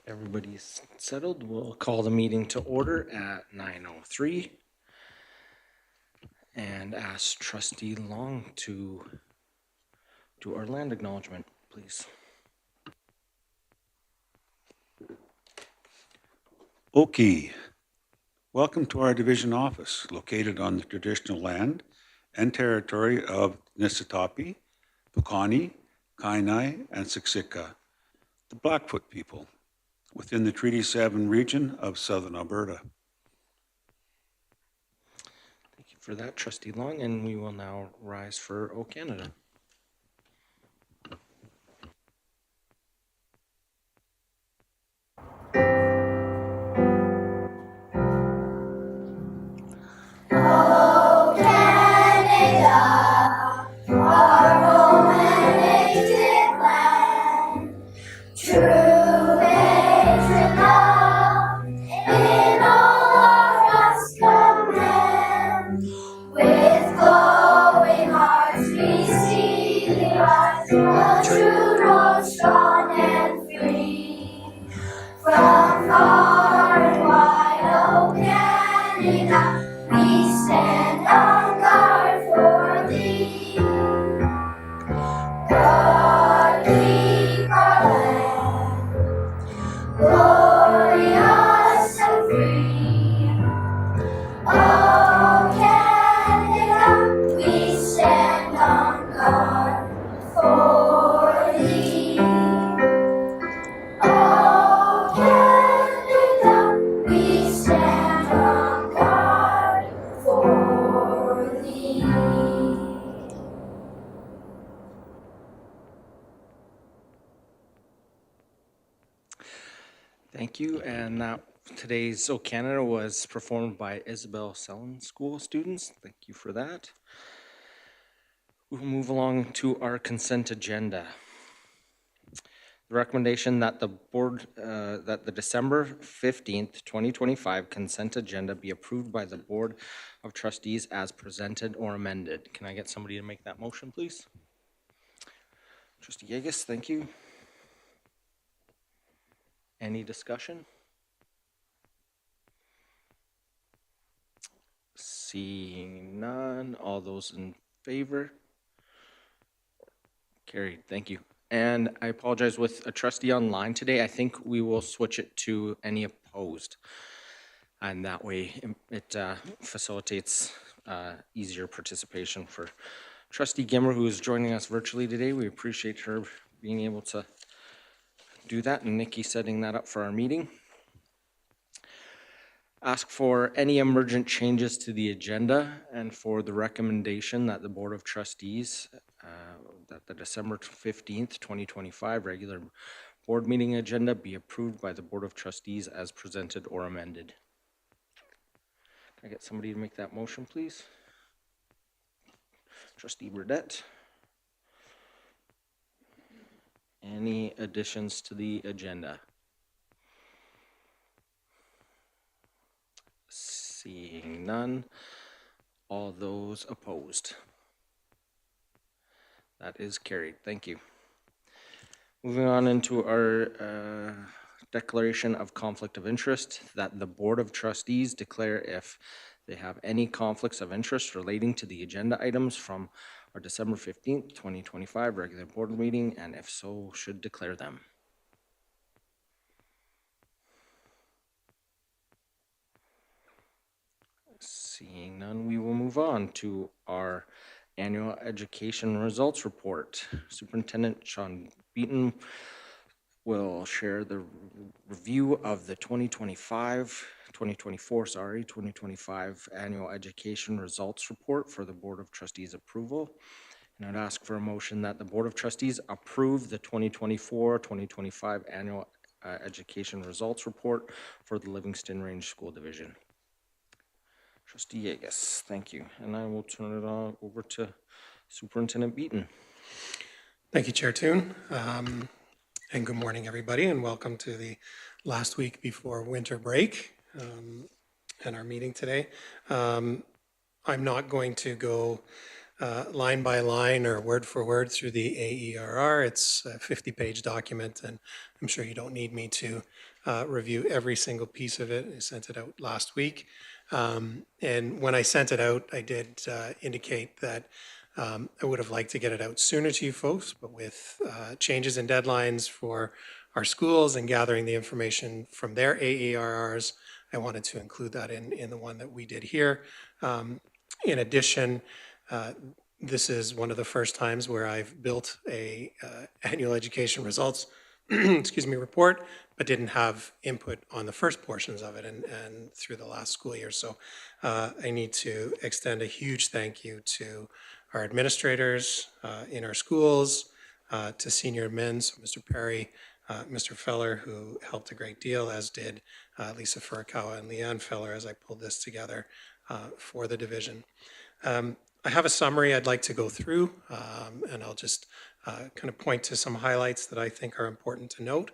If everybody's settled, we'll call the meeting to order at 9:03 and ask Trustee Long to do our land acknowledgement, please. Okay, welcome to our division office located on the traditional land and territory of Niitsitapi, Pukani, Kainai, and Siksika, the Blackfoot people, within the Treaty 7 region of southern Alberta. Thank you for that, Trustee Long, and we will now rise for O Canada. Thank you, and today's O Canada was performed by Isabel Sellen School students. Thank you for that. We'll move along to our consent agenda. The recommendation that the board, that the December 15th, 2025 consent agenda be approved by the Board of Trustees as presented or amended. Can I get somebody to make that motion, please? Trustee Yegas, thank you. Any discussion? Seeing none, all those in favor? Carried, thank you. And I apologize, with a trustee online today, I think we will switch it to any opposed. And that way it facilitates easier participation for Trustee Gimmer, who is joining us virtually today. We appreciate her being able to do that, and Nikki setting that up for our meeting. Ask for any emergent changes to the agenda and for the recommendation that the Board of Trustees, that the December 15th, 2025 regular board meeting agenda be approved by the Board of Trustees as presented or amended. Can I get somebody to make that motion, please? Trustee Burdette. Any additions to the agenda? Seeing none, all those opposed? That is carried. Thank you. Moving on into our declaration of conflict of interest, that the Board of Trustees declare if they have any conflicts of interest relating to the agenda items from our December 15th, 2025 regular board meeting, and if so, should declare them. Seeing none, we will move on to our annual education results report. Superintendent Sean Beaton will share the review of the 2025 annual education results report for the Board of Trustees approval. And I'd ask for a motion that the Board of Trustees approve the 2024-2025 annual education results report for the Livingstone Range School Division. Trustee Yegas, thank you. And I will turn it over to Superintendent Beaton. Thank you, Chair Toon. And good morning, everybody, and welcome to the last week before winter break and our meeting today. I'm not going to go line by line or word for word through the AERR. It's a 50-page document, and I'm sure you don't need me to review every single piece of it. I sent it out last week. And when I sent it out, I did indicate that I would have liked to get it out sooner to you folks, but with changes in deadlines for our schools and gathering the information from their AERRs, I wanted to include that in the one that we did here. In addition, uh, this is one of the first times where I've built a annual education results report, but didn't have input on the first portions of it and through the last school year. So I need to extend a huge thank you to our administrators in our schools, to senior admins, so Mr. Perry, Mr. Feller, who helped a great deal, as did Lisa Furukawa and Leanne Feller as I pulled this together for the division. I have a summary I'd like to go through, and I'll just kind of point to some highlights that I think are important to note.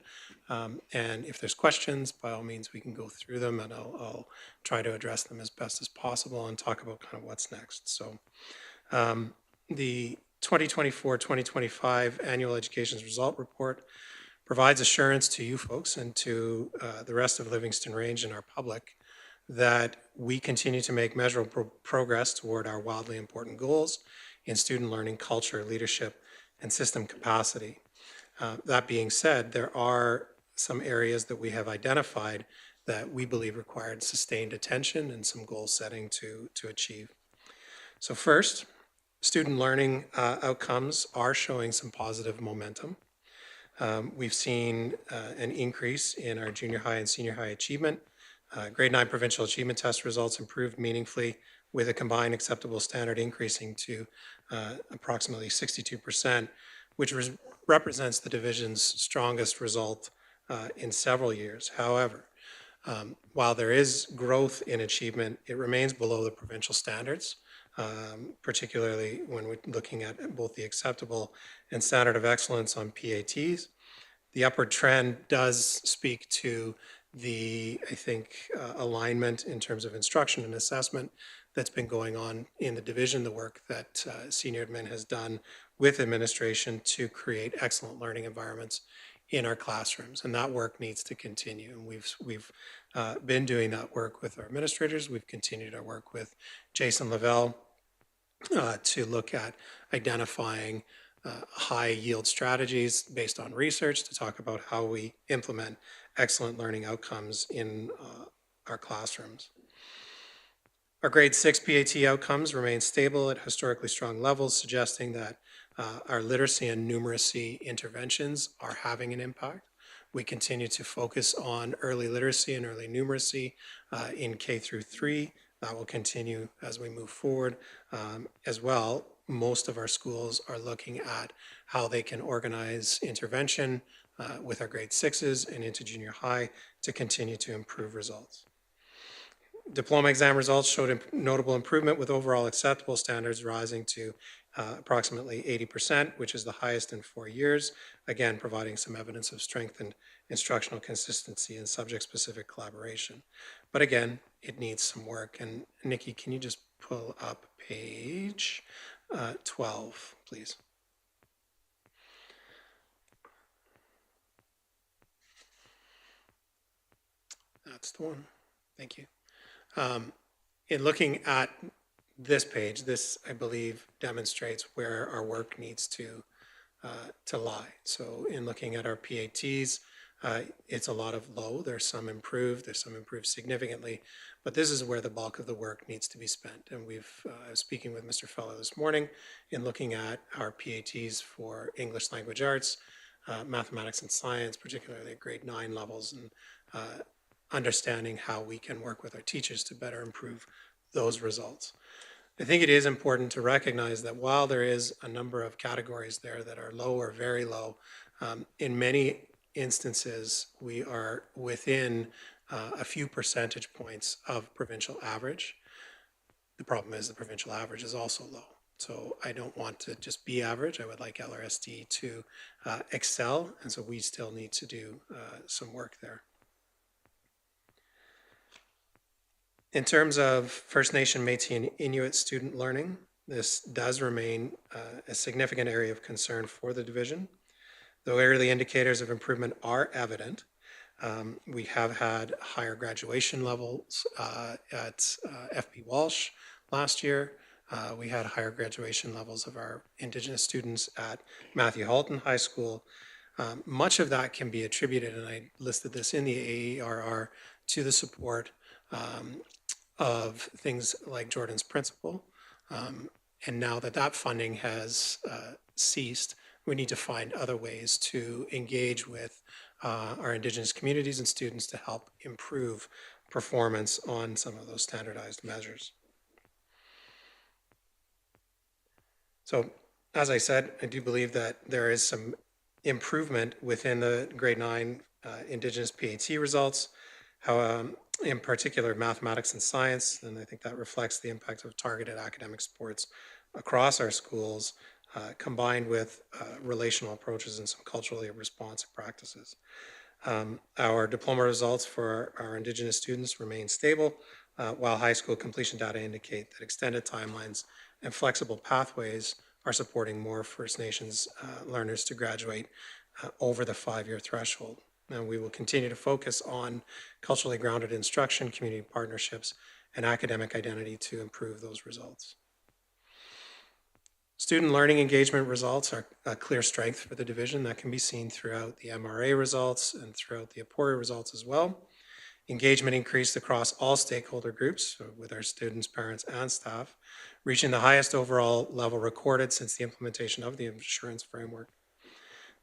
And if there's questions, by all means, we can go through them, and I'll try to address them as best as possible and talk about kind of what's next. So the 2024-2025 Annual Education Result Report provides assurance to you folks and to the rest of Livingstone Range and our public that we continue to make measurable progress toward our wildly important goals in student learning, culture, leadership, and system capacity. That being said, there are some areas that we have identified that we believe required sustained attention and some goal setting to achieve. So first, student learning outcomes are showing some positive momentum. We've seen an increase in our junior high and senior high achievement. Grade 9 provincial achievement test results improved meaningfully, with a combined acceptable standard increasing to approximately 62%, which represents the division's strongest result in several years. However, while there is growth in achievement, it remains below the provincial standards, particularly when we're looking at both the acceptable and standard of excellence on PATs. The upward trend does speak to the, I think, alignment in terms of instruction and assessment that's been going on in the division, the work that senior admin has done with administration to create excellent learning environments in our classrooms, and that work needs to continue. And we've been doing that work with our administrators. We've continued our work with Jason Lavelle to look at identifying high yield strategies based on research to talk about how we implement excellent learning outcomes in our classrooms. Our grade 6 PAT outcomes remain stable at historically strong levels, suggesting that our literacy and numeracy interventions are having an impact. We continue to focus on early literacy and early numeracy in K through 3. That will continue as we move forward as well. Most of our schools are looking at how they can organize intervention with our grade 6s and into junior high to continue to improve results. Diploma exam results showed notable improvement, with overall acceptable standards rising to approximately 80%, which is the highest in 4 years, again providing some evidence of strengthened instructional consistency and subject-specific collaboration. But again, it needs some work. And Nikki, can you just pull up page 12, please? That's the one. Thank you. In looking at this page, this, I believe, demonstrates where our work needs to lie. So in looking at our PATs, it's a lot of low. There's some improved significantly, but this is where the bulk of the work needs to be spent. And I was speaking with Mr. Feller this morning in looking at our PATs for English language arts, mathematics and science, particularly at grade 9 levels, and understanding how we can work with our teachers to better improve those results. I think it is important to recognize that while there is a number of categories there that are low or very low, in many instances we are within a few percentage points of provincial average. The problem is the provincial average is also low. So I don't want to just be average. I would like LRSD to excel, and so we still need to do some work there. In terms of First Nation, Métis, and Inuit student learning, This does remain a significant area of concern for the division. Though early indicators of improvement are evident, we have had higher graduation levels at FP Walsh last year. We had higher graduation levels of our Indigenous students at Matthew Halton High School. Much of that can be attributed, and I listed this in the AERR, to the support of things like Jordan's Principle. And now that that funding has ceased, we need to find other ways to engage with our Indigenous communities and students to help improve performance on some of those standardized measures. So, as I said, I do believe that there is some improvement within the grade 9 Indigenous PAT results, how, in particular mathematics and science, and I think that reflects the impact of targeted academic supports across our schools, combined with relational approaches and some culturally responsive practices. Our diploma results for our Indigenous students remain stable, while high school completion data indicate that extended timelines and flexible pathways are supporting more First Nations learners to graduate over the 5-year threshold. And we will continue to focus on culturally grounded instruction, community partnerships, and academic identity to improve those results. Student learning engagement results are a clear strength for the division that can be seen throughout the MRA results and throughout the APORI results as well. Engagement increased across all stakeholder groups with our students, parents, and staff, reaching the highest overall level recorded since the implementation of the assurance framework.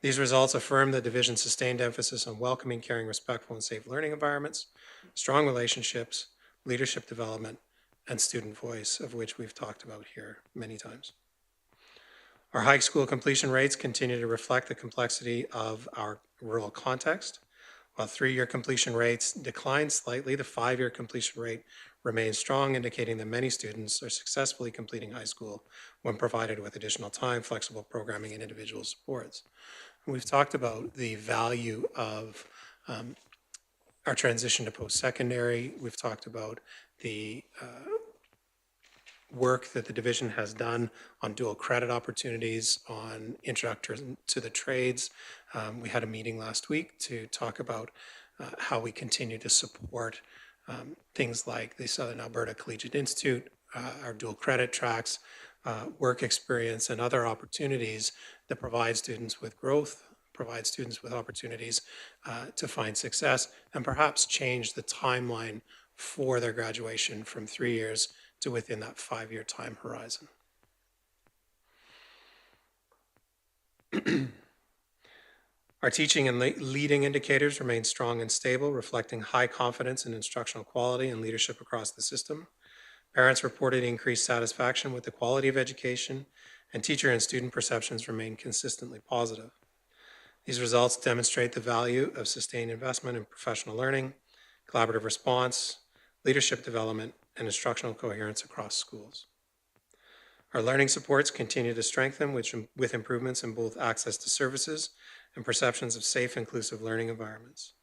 These results affirm the division's sustained emphasis on welcoming, caring, respectful, and safe learning environments, strong relationships, leadership development, and student voice, of which we've talked about here many times. Our high school completion rates continue to reflect the complexity of our rural context. While 3-year completion rates declined slightly, the 5-year completion rate remains strong, indicating that many students are successfully completing high school when provided with additional time, flexible programming, and individual supports. And we've talked about the value of our transition to post-secondary. We've talked about the work that the division has done on dual credit opportunities, on introduction to the trades. We had a meeting last week to talk about how we continue to support things like the Southern Alberta Collegiate Institute, our dual credit tracks, work experience, and other opportunities that provide students with growth, provide students with opportunities to find success, and perhaps change the timeline for their graduation from 3 years to within that 5-year time horizon. Our teaching and leading indicators remain strong and stable, reflecting high confidence in instructional quality and leadership across the system. Parents reported increased satisfaction with the quality of education, and teacher and student perceptions remain consistently positive. These results demonstrate the value of sustained investment in professional learning, collaborative response, leadership development, and instructional coherence across schools. Our learning supports continue to strengthen with improvements in both access to services and perceptions of safe, inclusive learning environments.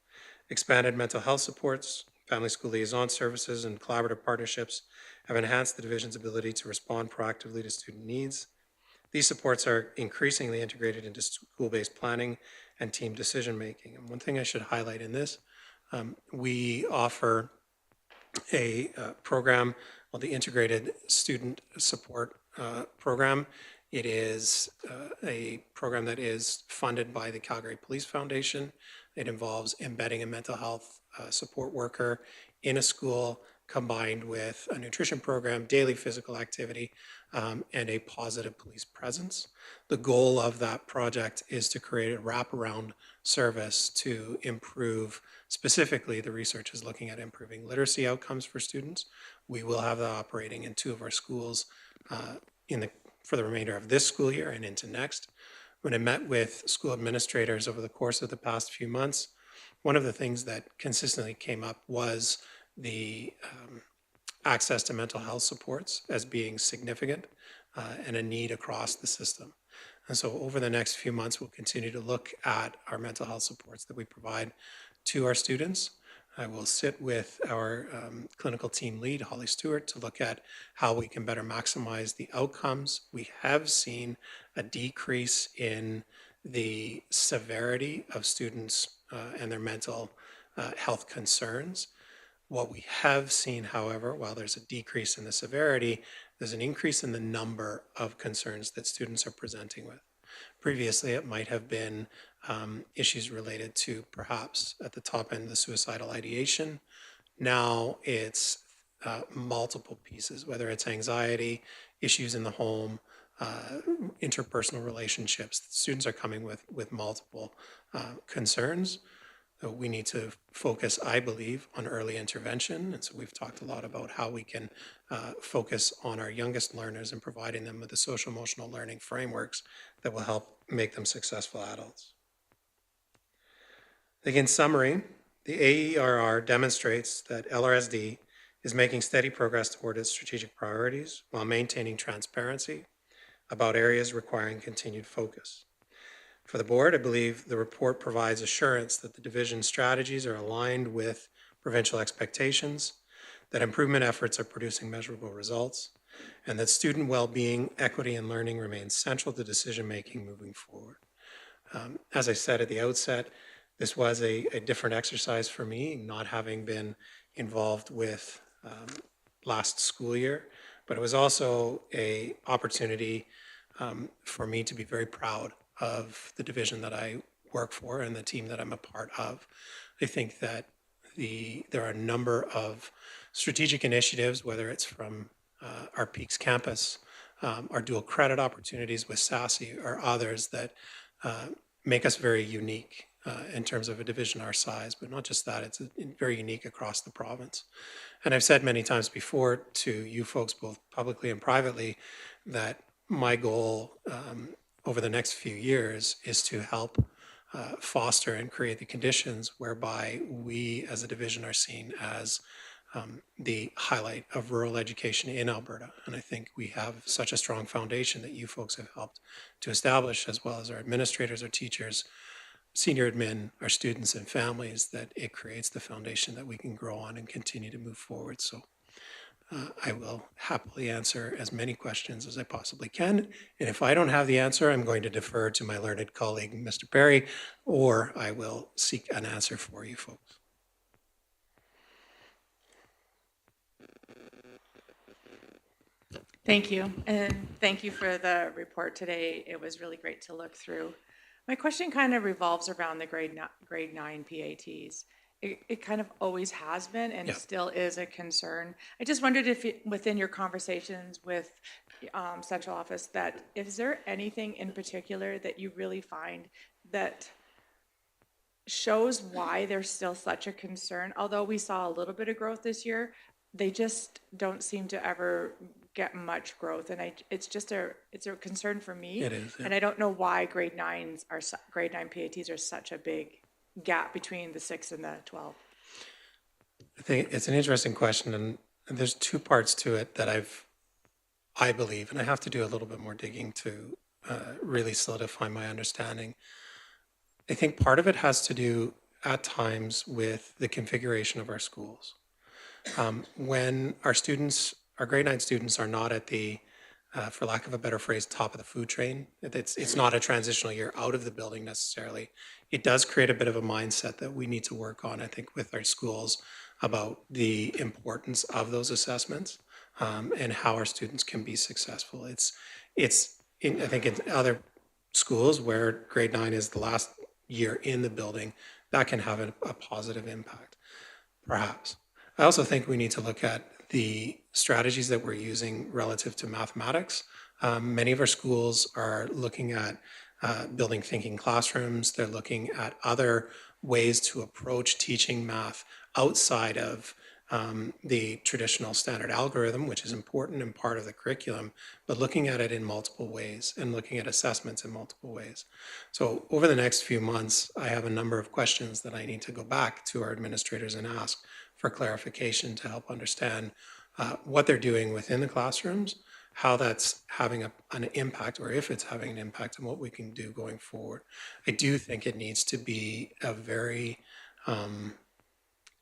Expanded mental health supports, family school liaison services, and collaborative partnerships have enhanced the division's ability to respond proactively to student needs. These supports are increasingly integrated into school-based planning and team decision-making. And one thing I should highlight in this, we offer a program called the Integrated Student Support Program. It is a program that is funded by the Calgary Police Foundation. It involves embedding a mental health support worker in a school combined with a nutrition program, daily physical activity, and a positive police presence. The goal of that project is to create a wraparound service to improve, specifically the research is looking at improving literacy outcomes for students. We will have that operating in 2 of our schools for the remainder of this school year and into next. When I met with school administrators over the course of the past few months, one of the things that consistently came up was the access to mental health supports as being significant and a need across the system. And so over the next few months, we'll continue to look at our mental health supports that we provide to our students I will sit with our clinical team lead, Holly Stewart, to look at how we can better maximize the outcomes. We have seen a decrease in the severity of students and their mental health concerns. What we have seen, however, while there's a decrease in the severity, there's an increase in the number of concerns that students are presenting with. Previously, it might have been issues related to perhaps at the top end, the suicidal ideation. Now it's multiple pieces, whether it's anxiety, issues in the home, interpersonal relationships. Students are coming with multiple concerns. So we need to focus, I believe, on early intervention. And so we've talked a lot about how we can focus on our youngest learners and providing them with the social emotional learning frameworks that will help make them successful adults. I think in summary, the AERR demonstrates that LRSD is making steady progress toward its strategic priorities while maintaining transparency about areas requiring continued focus. For the board, I believe the report provides assurance that the division's strategies are aligned with provincial expectations, that improvement efforts are producing measurable results, and that student well-being, equity, and learning remain central to decision-making moving forward. As I said at the outset, this was a different exercise for me, not having been involved with last school year, but it was also an opportunity for me to be very proud of the division that I work for and the team that I'm a part of. I think that there are a number of strategic initiatives, whether it's from our Peaks campus, our dual credit opportunities with SASE, or others that make us very unique in terms of a division our size. But not just that, it's very unique across the province. And I've said many times before to you folks, both publicly and privately, that my goal over the next few years is to help foster and create the conditions whereby we as a division are seen as the highlight of rural education in Alberta. And I think we have such a strong foundation that you folks have helped to establish, as well as our administrators, our teachers, senior admin, our students and families, that it creates the foundation that we can grow on and continue to move forward. So I will happily answer as many questions as I possibly can. And if I don't have the answer, I'm going to defer to my learned colleague, Mr. Perry, or I will seek an answer for you folks. Thank you, and thank you for the report today. It was really great to look through. My question kind of revolves around the grade 9 PATs. It kind of always has been and Yeah. still is a concern. I just wondered if within your conversations with central office, that is there anything in particular that you really find that shows why there's still such a concern? Although we saw a little bit of growth this year, they just don't seem to ever get much growth, and it's a concern for me. It is, yeah. And I don't know why grade 9 PATs are such a big gap between the 6 and the 12. I think it's an interesting question, and there's two parts to it that I believe, and I have to do a little bit more digging to really solidify my understanding. I think part of it has to do at times with the configuration of our schools. When our grade 9 students are not at the, for lack of a better phrase, top of the food chain, it's not a transitional year out of the building necessarily. It does create a bit of a mindset that we need to work on, I think, with our schools about the importance of those assessments and how our students can be successful. I think in other schools where grade 9 is the last year in the building, that can have a positive impact, perhaps. I also think we need to look at the strategies that we're using relative to mathematics. Many of our schools are looking at building thinking classrooms. They're looking at other ways to approach teaching math outside of the traditional standard algorithm, which is important and part of the curriculum, but looking at it in multiple ways and looking at assessments in multiple ways. So over the next few months, I have a number of questions that I need to go back to our administrators and ask for clarification to help understand what they're doing within the classrooms, how that's having an impact, or if it's having an impact, and what we can do going forward. I do think it needs to be a very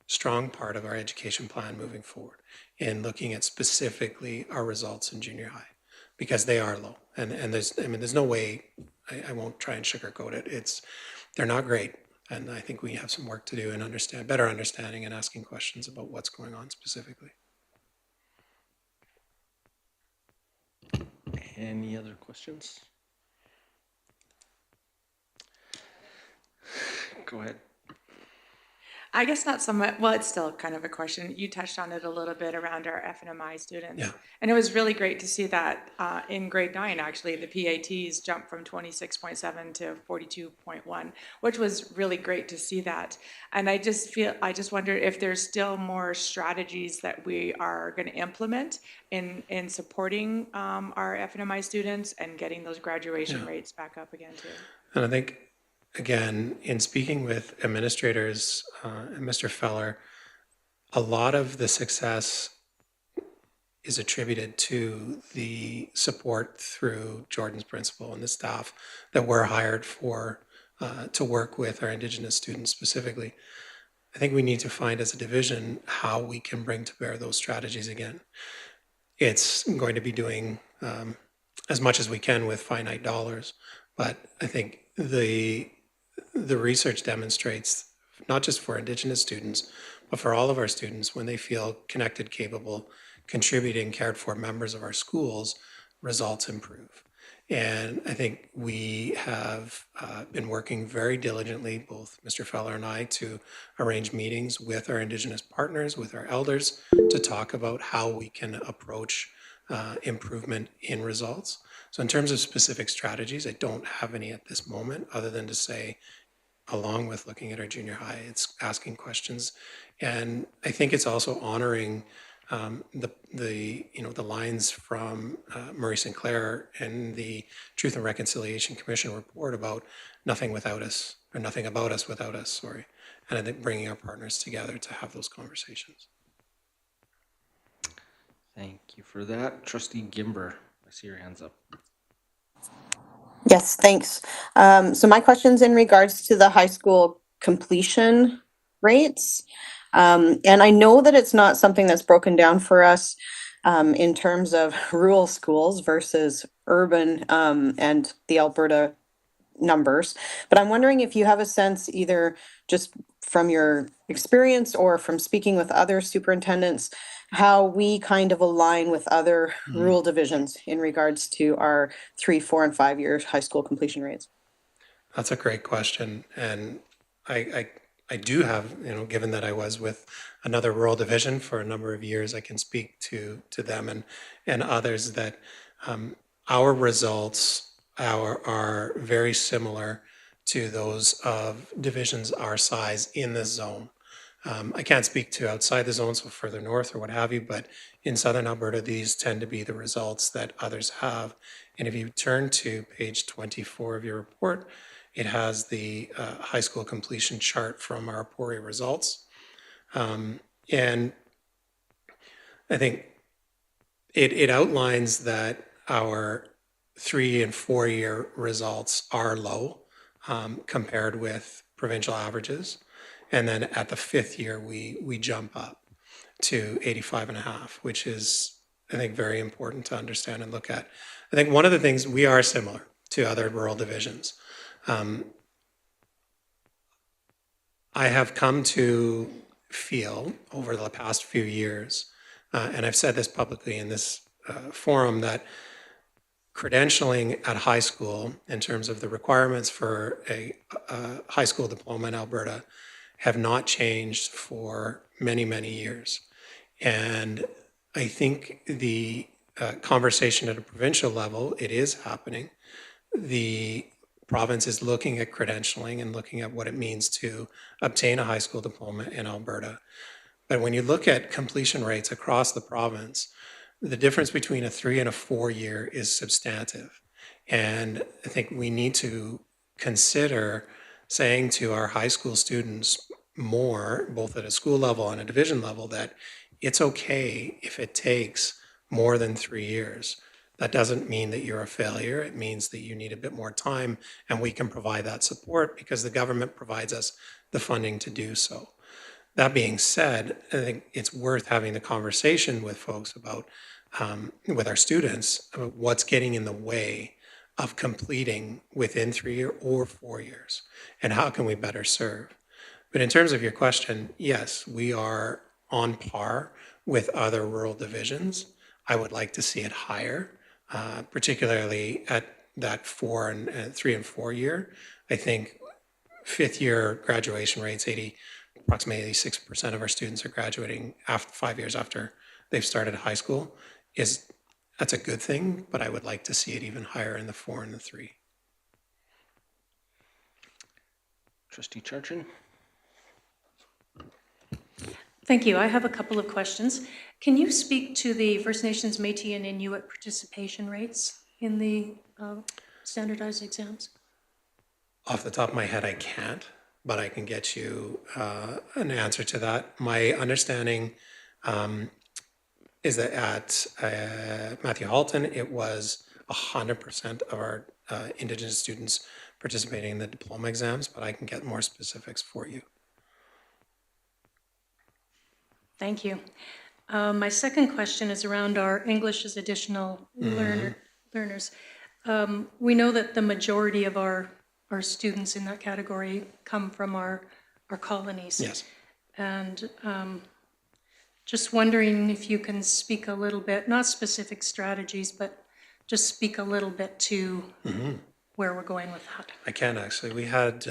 strong part of our education plan moving forward in looking at specifically our results in junior high, because they are low. And there's no way, I won't try and sugarcoat it. They're not great. And I think we have some work to do in better understanding and asking questions about what's going on specifically. Any other questions? Go ahead. I guess not somewhat, well, it's still kind of a question. You touched on it a little bit around our FNMI students. Yeah. And it was really great to see that in grade 9, actually, the PATs jumped from 26.7 to 42.1, which was really great to see that. And I just wonder if there's still more strategies that we are going to implement in supporting our FNMI students and getting those graduation rates back up again, too. And I think, again, in speaking with administrators and Mr. Feller, a lot of the success is attributed to the support through Jordan's principal and the staff that were hired for to work with our Indigenous students specifically. I think we need to find as a division how we can bring to bear those strategies again. It's going to be doing as much as we can with finite dollars, but I think the research demonstrates, not just for Indigenous students, but for all of our students, when they feel connected, capable, contributing, cared for members of our schools, results improve. And I think we have been working very diligently, both Mr. Feller and I, to arrange meetings with our Indigenous partners, with our elders, to talk about how we can approach improvement in results. So in terms of specific strategies, I don't have any at this moment, other than to say, along with looking at our junior high, it's asking questions. And I think it's also honoring the lines from Murray Sinclair and the Truth and Reconciliation Commission report about nothing without us, or nothing about us without us, sorry. And I think bringing our partners together to have those conversations. Thank you for that. Trustee Gimber, I see your hands up. Yes, thanks. So my question's in regards to the high school completion rates. And I know that it's not something that's broken down for us in terms of rural schools versus urban and the Alberta numbers. But I'm wondering if you have a sense, either just from your experience or from speaking with other superintendents, how we kind of align with other rural divisions in regards to our 3, 4, and 5 year high school completion rates. That's a great question. And I do have, given that I was with another rural division for a number of years, I can speak to them and others that our results are very similar to those of divisions our size in this zone. I can't speak to outside the zone, so further north or what have you, but in southern Alberta, these tend to be the results that others have. And if you turn to page 24 of your report, it has the high school completion chart from our Pori results. And I think it outlines that our 3 and 4 year results are low compared with provincial averages. And then at the 5th year, we jump up to 85.5, which is, I think, very important to understand and look at. I think one of the things, we are similar to other rural divisions. I have come to feel over the past few years, and I've said this publicly in this forum, that credentialing at high school in terms of the requirements for a high school diploma in Alberta have not changed for many, many years. And I think the conversation at a provincial level, it is happening. The province is looking at credentialing and looking at what it means to obtain a high school diploma in Alberta. But when you look at completion rates across the province, the difference between a 3 and a 4 year is substantive. And I think we need to consider saying to our high school students more, both at a school level and a division level, that it's okay if it takes more than 3 years. That doesn't mean that you're a failure. It means that you need a bit more time, and we can provide that support because the government provides us the funding to do so. That being said, I think it's worth having the conversation with folks about, with our students, about what's getting in the way of completing within 3 or 4 years, and how can we better serve. But in terms of your question, yes, we are on par with other rural divisions. I would like to see it higher, particularly at that 3 and 4 year. I think fifth year graduation rates, approximately 86% of our students are graduating after 5 years after they've started high school. That's a good thing, but I would like to see it even higher in the 4 and the 3. Trustee Charchin? Thank you. I have a couple of questions. Can you speak to the First Nations, Métis, and Inuit participation rates in the standardized exams? Off the top of my head, I can't, but I can get you an answer to that. My understanding is that at Matthew Halton, it was 100% of our Indigenous students participating in the diploma exams, but I can get more specifics for you. Thank you. My second question is around our English as additional learners. We know that the majority of our students in that category come from our colonies. Yes. And just wondering if you can speak a little bit, not specific strategies, but just speak a little bit to where we're going with that. I can actually. We had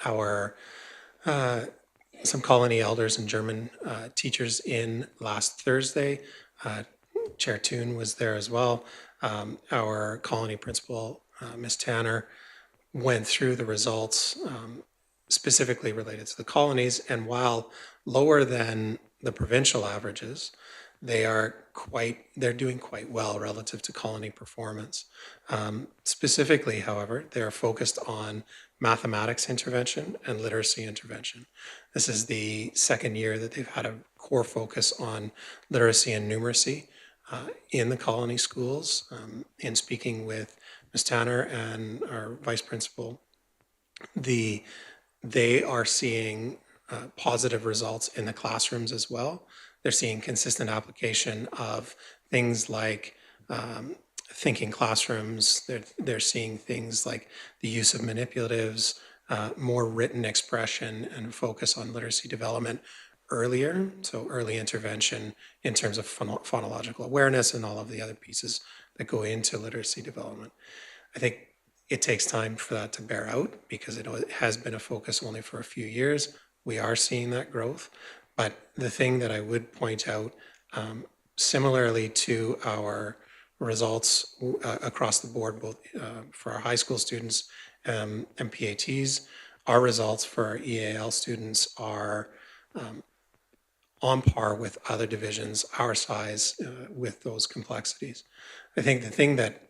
our some colony elders and German teachers in last Thursday. Chair Toon was there as well. Our colony principal, Ms. Tanner, went through the results specifically related to the colonies, and while lower than the provincial averages, they're doing quite well relative to colony performance. Specifically, however, they are focused on mathematics intervention and literacy intervention. This is the second year that they've had a core focus on literacy and numeracy in the colony schools. In speaking with Ms. Tanner and our vice principal, they are seeing positive results in the classrooms as well. They're seeing consistent application of things like thinking classrooms. They're seeing things like the use of manipulatives, more written expression, and focus on literacy development earlier. So early intervention in terms of phonological awareness and all of the other pieces that go into literacy development. I think it takes time for that to bear out because it has been a focus only for a few years. We are seeing that growth. But the thing that I would point out, similarly to our results across the board, both for our high school students and PATs, our results for our EAL students are on par with other divisions our size with those complexities. I think the thing that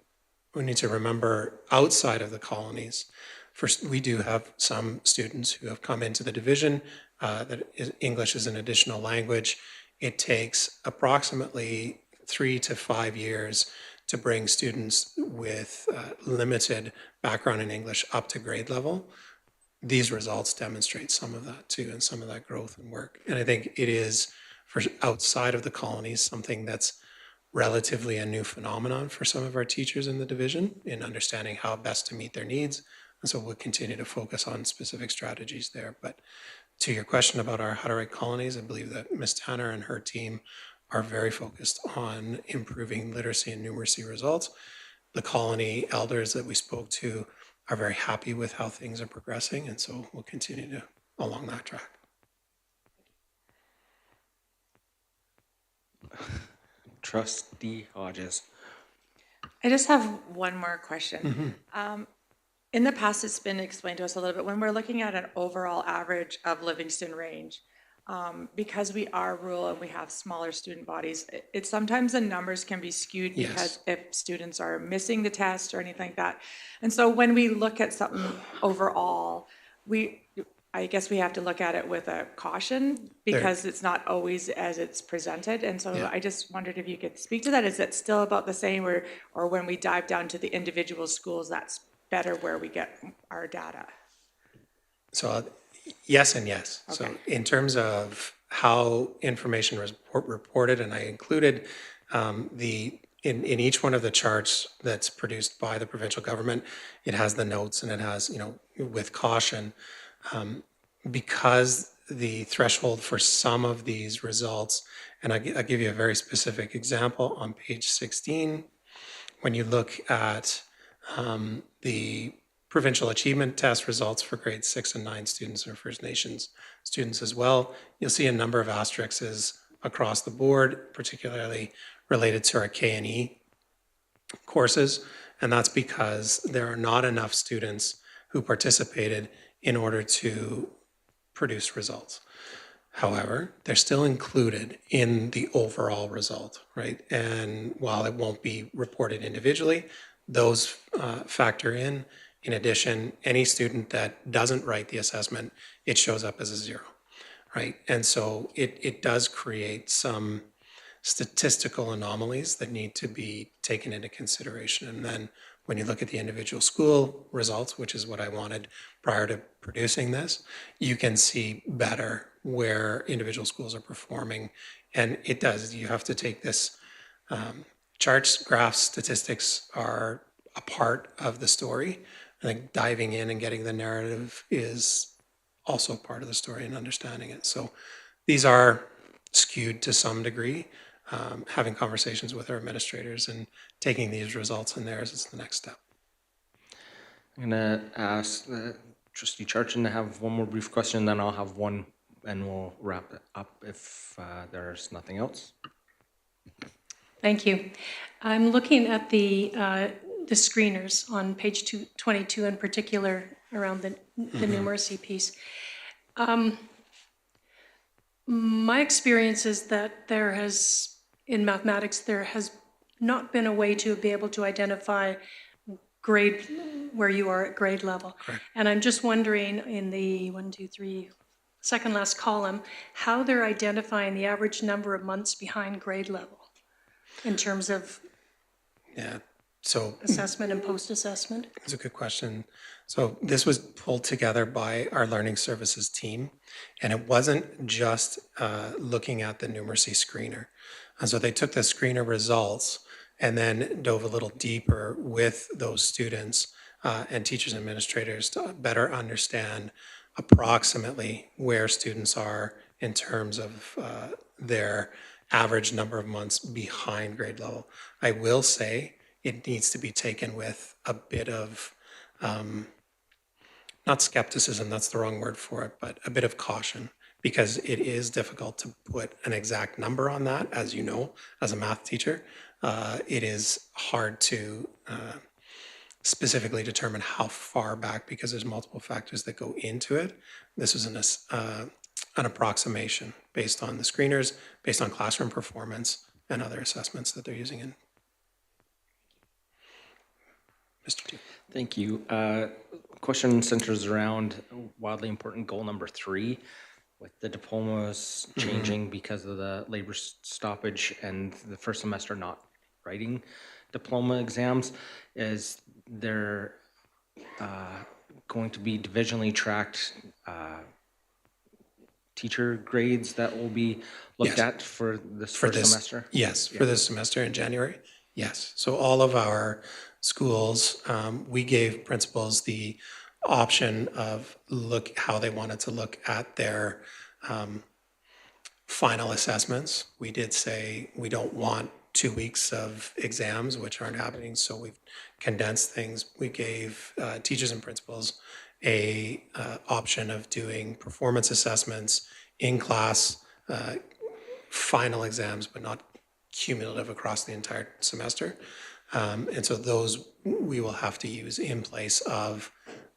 we need to remember outside of the colonies, first, we do have some students who have come into the division that English is an additional language. It takes approximately 3 to 5 years to bring students with limited background in English up to grade level. These results demonstrate some of that too, and some of that growth and work. And I think it is, for outside of the colonies, something that's relatively a new phenomenon for some of our teachers in the division in understanding how best to meet their needs. And so we'll continue to focus on specific strategies there. But to your question about our Hutterite colonies, I believe that Ms. Tanner and her team are very focused on improving literacy and numeracy results. The colony elders that we spoke to are very happy with how things are progressing, and so we'll continue along that track. Trustee Hodges. I just have one more question. In the past, it's been explained to us a little bit, when we're looking at an overall average of Livingstone Range, because we are rural and we have smaller student bodies, it's sometimes the numbers can be skewed because if students are missing the test or anything like that. And so when we look at something overall, I guess we have to look at it with a caution because it's not always as it's presented. And so I just wondered if you could speak to that. Is it still about the same, or when we dive down to the individual schools, that's better where we get our data? So Yes and yes. So Okay. in terms of how information was reported, and I included in each one of the charts that's produced by the provincial government, it has the notes and it has, with caution, because the threshold for some of these results, and I'll give you a very specific example on page 16, when you look at the provincial achievement test results for grades 6 and 9 students or First Nations students as well, you'll see a number of asterisks across the board, particularly related to our K&E courses. And that's because there are not enough students who participated in order to produce results. However, they're still included in the overall result, right? And while it won't be reported individually, those factor in. In addition, any student that doesn't write the assessment, it shows up as a 0, right? And so it does create some statistical anomalies that need to be taken into consideration. And then when you look at the individual school results, which is what I wanted prior to producing this, you can see better where individual schools are performing. And it does, you have to take this, charts, graphs, statistics are a part of the story. I think diving in and getting the narrative is also part of the story and understanding it. So these are skewed to some degree. Having conversations with our administrators and taking these results in theirs is the next step. I'm gonna ask Trustee Charchin to have one more brief question, then I'll have one, and we'll wrap it up if there's nothing else. Thank you. I'm looking at the screeners on page 22 in particular around the numeracy piece. My experience is that in mathematics, there has not been a way to be able to identify grade, where you are at grade level. Correct. And I'm just wondering in the second last column, how they're identifying the average number of months behind grade level in terms of Yeah. So assessment and post-assessment. that's a good question. So this was pulled together by our learning services team, and it wasn't just looking at the numeracy screener. And so they took the screener results and then dove a little deeper with those students and teachers and administrators to better understand approximately where students are in terms of their average number of months behind grade level. I will say it needs to be taken with a bit of, not skepticism, that's the wrong word for it, but a bit of caution, because it is difficult to put an exact number on that, as you know, as a math teacher. It is hard to specifically determine how far back, because there's multiple factors that go into it. This is an approximation based on the screeners, based on classroom performance and other assessments that they're using in. Mr. Duke. Thank you. Question centers around wildly important goal number 3, with the diplomas changing because of the labor stoppage and the first semester not writing diploma exams. Is there going to be divisionally tracked teacher grades that will be looked Yes. at for this first semester? Yes, for this semester in January. Yes. So all of our schools, we gave principals the option of how they wanted to look at their final assessments. We did say we don't want 2 weeks of exams, which aren't happening, so we've condensed things. We gave teachers and principals a option of doing performance assessments in class, final exams, but not cumulative across the entire semester. And so those we will have to use in place of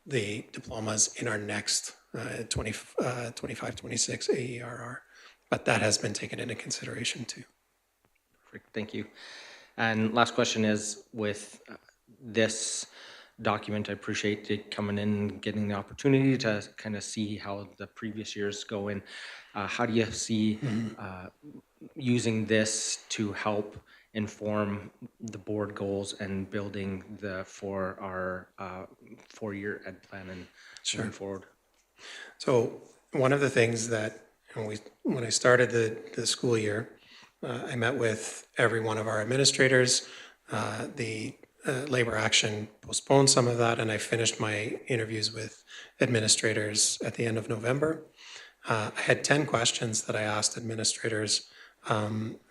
the diplomas in our next 25-26 AERR. But that has been taken into consideration too. Perfect, thank you. And last question is, with this document, I appreciate it coming in and getting the opportunity to kind of see how the previous years go in. How do you see using this to help inform the board goals and building for our 4-year ed plan and moving forward? So one of the things that, when I started the school year, I met with every one of our administrators. The labor action postponed some of that, and I finished my interviews with administrators at the end of November. I had 10 questions that I asked administrators,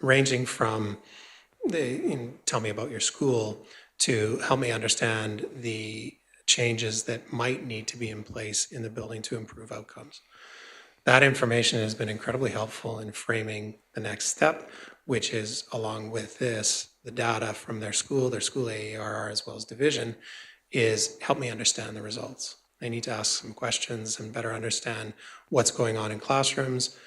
ranging from tell me about your school to help me understand the changes that might need to be in place in the building to improve outcomes. That information has been incredibly helpful in framing the next step, which is, along with this, the data from their school AERR, as well as division, is help me understand the results. I need to ask some questions and better understand what's going on in classrooms,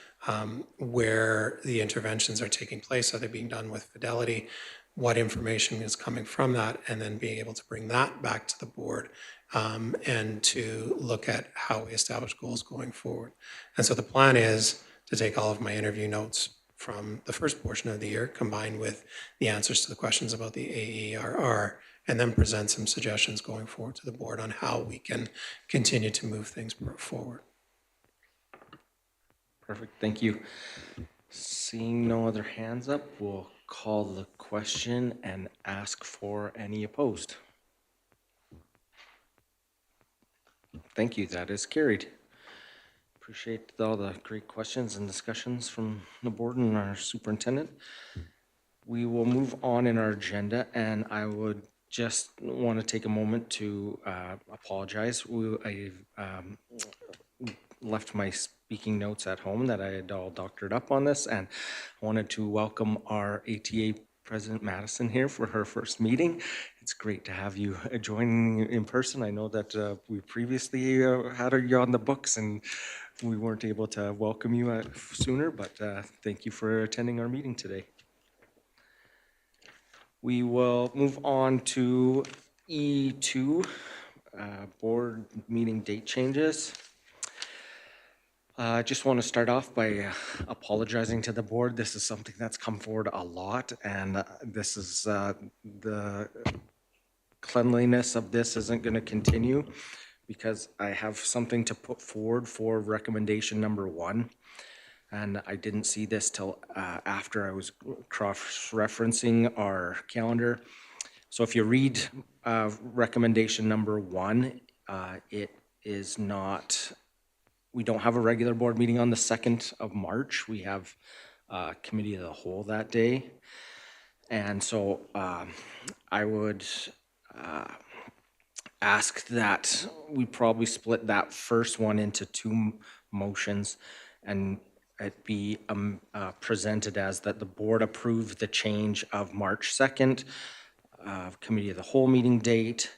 where the interventions are taking place. Are they being done with fidelity? What information is coming from that? And then being able to bring that back to the board, and to look at how we establish goals going forward. And so the plan is to take all of my interview notes from the first portion of the year, combined with the answers to the questions about the AERR, and then present some suggestions going forward to the board on how we can continue to move things forward. Perfect, thank you. Seeing no other hands up, we'll call the question and ask for any opposed. Thank you, that is carried. Appreciate all the great questions and discussions from the board and our superintendent. We will move on in our agenda, and I would just want to take a moment to apologize. I left my speaking notes at home that I had all doctored up on this, and I wanted to welcome our ATA President Madison here for her first meeting. It's great to have you joining in person. I know that we previously had you on the books and we weren't able to welcome you sooner, but thank you for attending our meeting today. We will move on to E2, board meeting date changes. I just want to start off by apologizing to the board. This is something that's come forward a lot, and this is the cleanliness of this isn't going to continue because I have something to put forward for recommendation number 1. And I didn't see this till after I was cross-referencing our calendar. So if you read recommendation number 1, it is not, we don't have a regular board meeting on the 2nd of March. We have committee of the whole that day. And so I would ask that we probably split that first one into 2 motions, and it be presented as that the board approved the change of March 2nd, committee of the whole meeting date,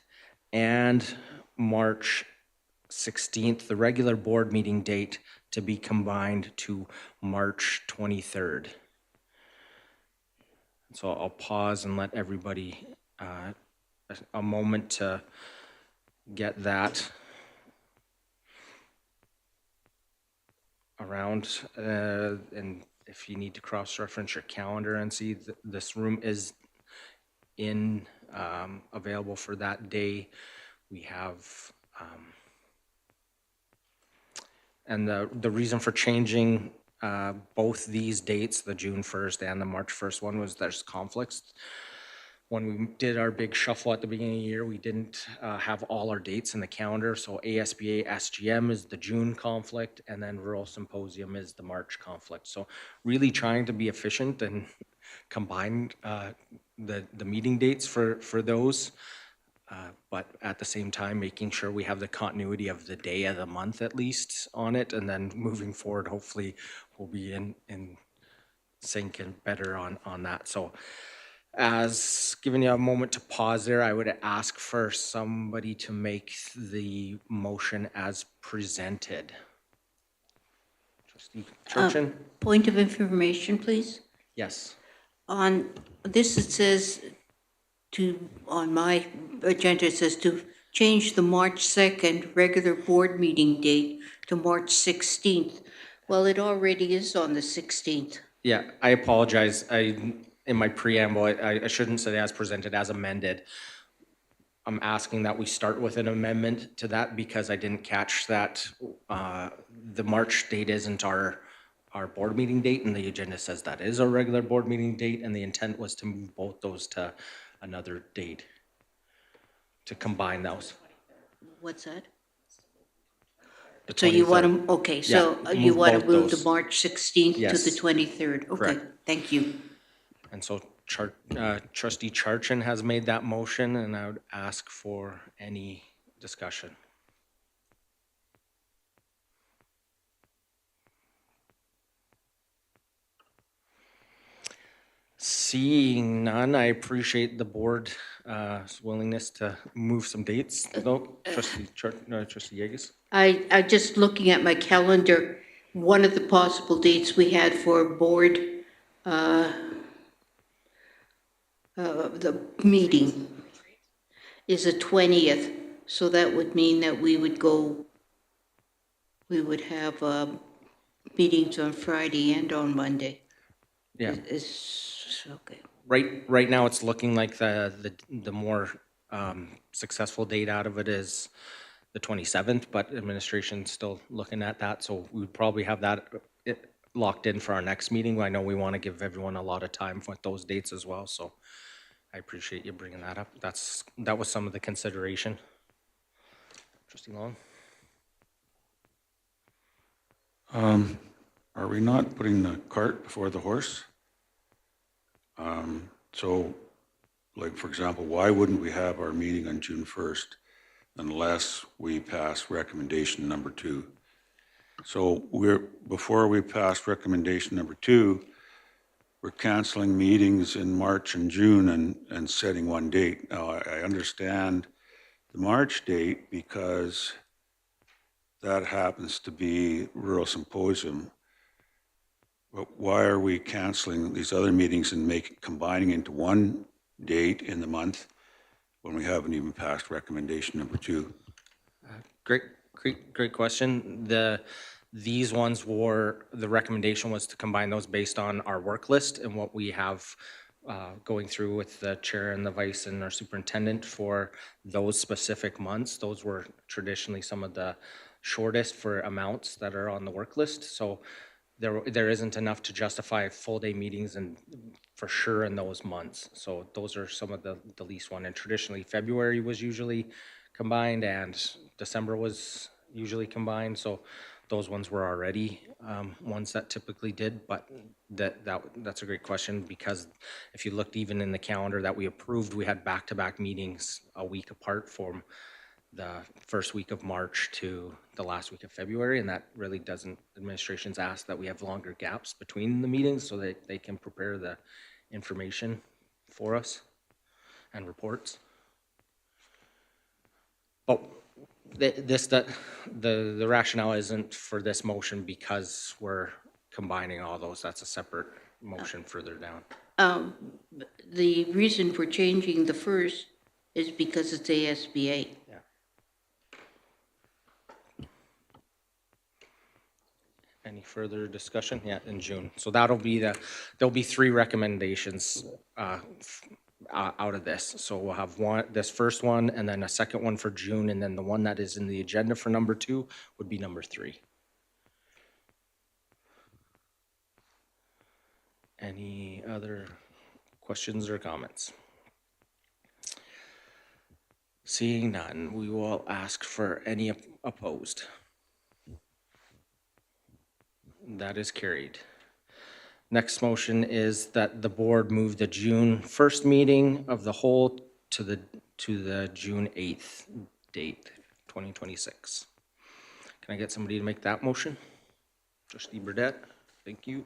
and March 16th, the regular board meeting date, to be combined to March 23rd. So I'll pause and let everybody a moment to get that around, and if you need to cross-reference your calendar and see this room is available for that day. We have and the reason for changing both these dates, the June 1st and the March 1st one, was there's conflicts. When we did our big shuffle at the beginning of the year, we didn't have all our dates in the calendar. So ASBA SGM is the June conflict, and then Rural Symposium is the March conflict. So really trying to be efficient and combine the meeting dates for those, but at the same time making sure we have the continuity of the day of the month at least on it, and then moving forward, hopefully we'll be in sync and better on that. So as giving you a moment to pause there, I would ask for somebody to make the motion as presented. Trustee Churchin? Point of information, please. Yes. On this, it says on my agenda, it says to change the March 2nd regular board meeting date to March 16th. Well, it already is on the 16th. Yeah, I apologize. In my preamble, I shouldn't say as presented, as amended. I'm asking that we start with an amendment to that because I didn't catch that the March date isn't our board meeting date, and the agenda says that is our regular board meeting date, and the intent was to move both those to another date, to combine those. What's that? The So you want 23rd. to, okay, Yeah, so you move want to both move the those. March 16th to the Yes. 23rd? Okay, Correct. thank you. And so Trustee Charchin has made that motion, and I would ask for any discussion. Seeing none, I appreciate the board's willingness to move some dates. No, Trustee Yegas? I just looking at my calendar, one of the possible dates we had for board, the meeting is the 20th. So that would mean that we would have meetings on Friday and on Monday. Yeah. Okay. Right now, it's looking like the more successful date out of it is the 27th, but administration's still looking at that, so we would probably have that locked in for our next meeting. I know we want to give everyone a lot of time with those dates as well, so I appreciate you bringing that up. That was some of the consideration. Trustee Long? Are we not putting the cart before the horse? So, like, for example, why wouldn't we have our meeting on June 1st unless we pass recommendation number 2? So before we pass recommendation number 2, we're canceling meetings in March and June and setting one date. Now, I understand the March date because that happens to be Rural Symposium. But why are we canceling these other meetings and combining into one date in the month when we haven't even passed recommendation number 2? Great question. These ones were, the recommendation was to combine those based on our work list and what we have going through with the chair and the vice and our superintendent for those specific months. Those were traditionally some of the shortest for amounts that are on the work list. So there isn't enough to justify full day meetings and for sure in those months. So those are some of the least one. And traditionally February was usually combined and December was usually combined. So those ones were already ones that typically did, but that's a great question because if you looked even in the calendar that we approved, we had back-to-back meetings a week apart from the first week of March to the last week of February, and that really doesn't, administration's asked that we have longer gaps between the meetings so that they can prepare the information for us and reports. But the rationale isn't for this motion because we're combining all those. That's a separate motion further down. The reason for changing the first is because it's ASBA. Yeah. Any further discussion? Yeah, in June. So there'll be 3 recommendations out of this. So we'll have this first one, and then a second one for June, and then the one that is in the agenda for number 2 would be number 3. Any other questions or comments? Seeing none, we will ask for any opposed. That is carried. Next motion is that the board move the June 1st meeting of the whole to the June 8th date, 2026. Can I get somebody to make that motion? Trustee Burdette, thank you.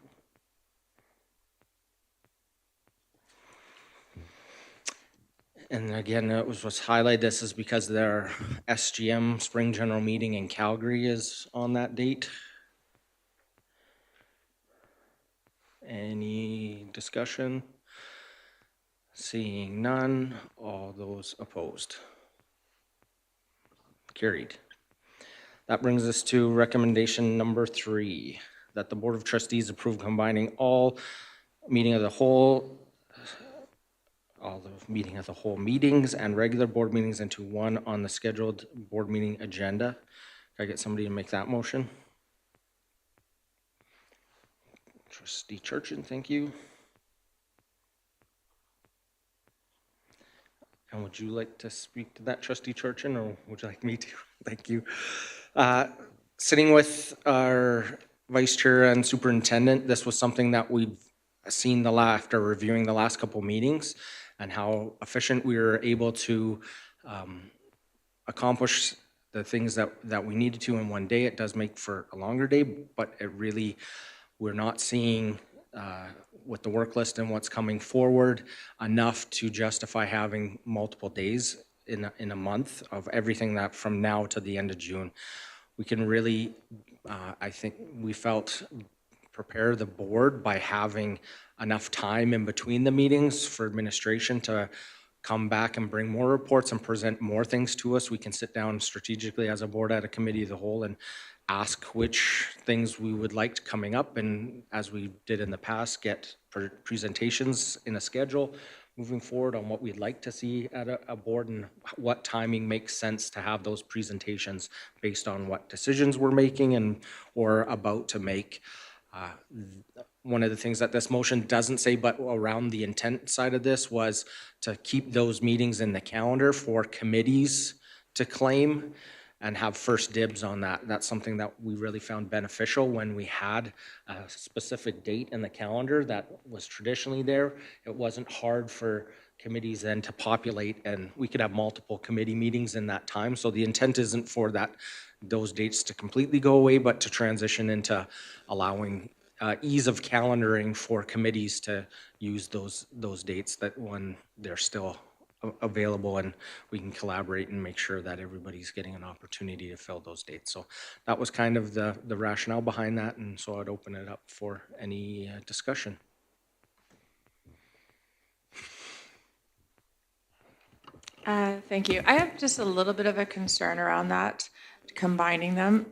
And again, it was highlighted, this is because their SGM Spring General Meeting in Calgary is on that date. Any discussion? Seeing none, all those opposed? Carried. That brings us to recommendation number 3, that the Board of Trustees approve combining all meeting of the whole all the meeting of the whole meetings and regular board meetings into one on the scheduled board meeting agenda. Can I get somebody to make that motion? Trustee Churchin, thank you. And would you like to speak to that, Trustee Churchin, or would you like me to? Thank you. Sitting with our vice chair and superintendent, this was something that we've seen after reviewing the last couple meetings and how efficient we were able to accomplish the things that we needed to in one day. It does make for a longer day, but it really, we're not seeing with the work list and what's coming forward enough to justify having multiple days in a month of everything that from now to the end of June. We can really, I think we felt, prepare the board by having enough time in between the meetings for administration to come back and bring more reports and present more things to us. We can sit down strategically as a board at a committee of the whole and ask which things we would like coming up, and as we did in the past, get presentations in a schedule moving forward on what we'd like to see at a board and what timing makes sense to have those presentations based on what decisions we're making and or about to make. One of the things that this motion doesn't say, but around the intent side of this, was to keep those meetings in the calendar for committees to claim and have first dibs on that. That's something that we really found beneficial when we had a specific date in the calendar that was traditionally there. It wasn't hard for committees then to populate, and we could have multiple committee meetings in that time. So the intent isn't for those dates to completely go away, but to transition into allowing ease of calendaring for committees to use those dates that when they're still available, and we can collaborate and make sure that everybody's getting an opportunity to fill those dates. So that was kind of the rationale behind that, and so I'd open it up for any discussion. Thank you. I have just a little bit of a concern around that, combining them.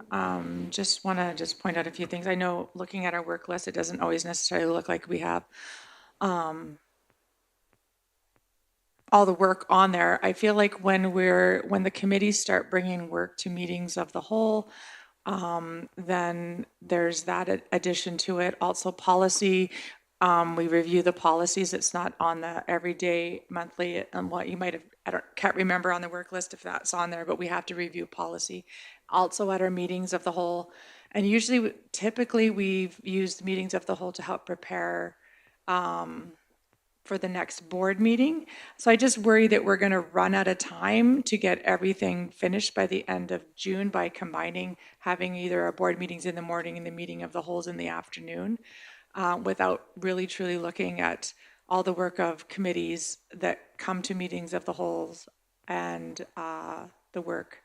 Just want to just point out a few things. I know looking at our work list, it doesn't always necessarily look like we have all the work on there. I feel like when the committees start bringing work to meetings of the whole, then there's that addition to it. Also policy, we review the policies. It's not on the everyday, monthly, and what you might have, can't remember on the work list if that's on there, but we have to review policy. Also at our meetings of the whole, and usually, typically, we've used meetings of the whole to help prepare for the next board meeting. So I just worry that we're going to run out of time to get everything finished by the end of June by combining, having either our board meetings in the morning and the meeting of the wholes in the afternoon, without really truly looking at all the work of committees that come to meetings of the wholes and the work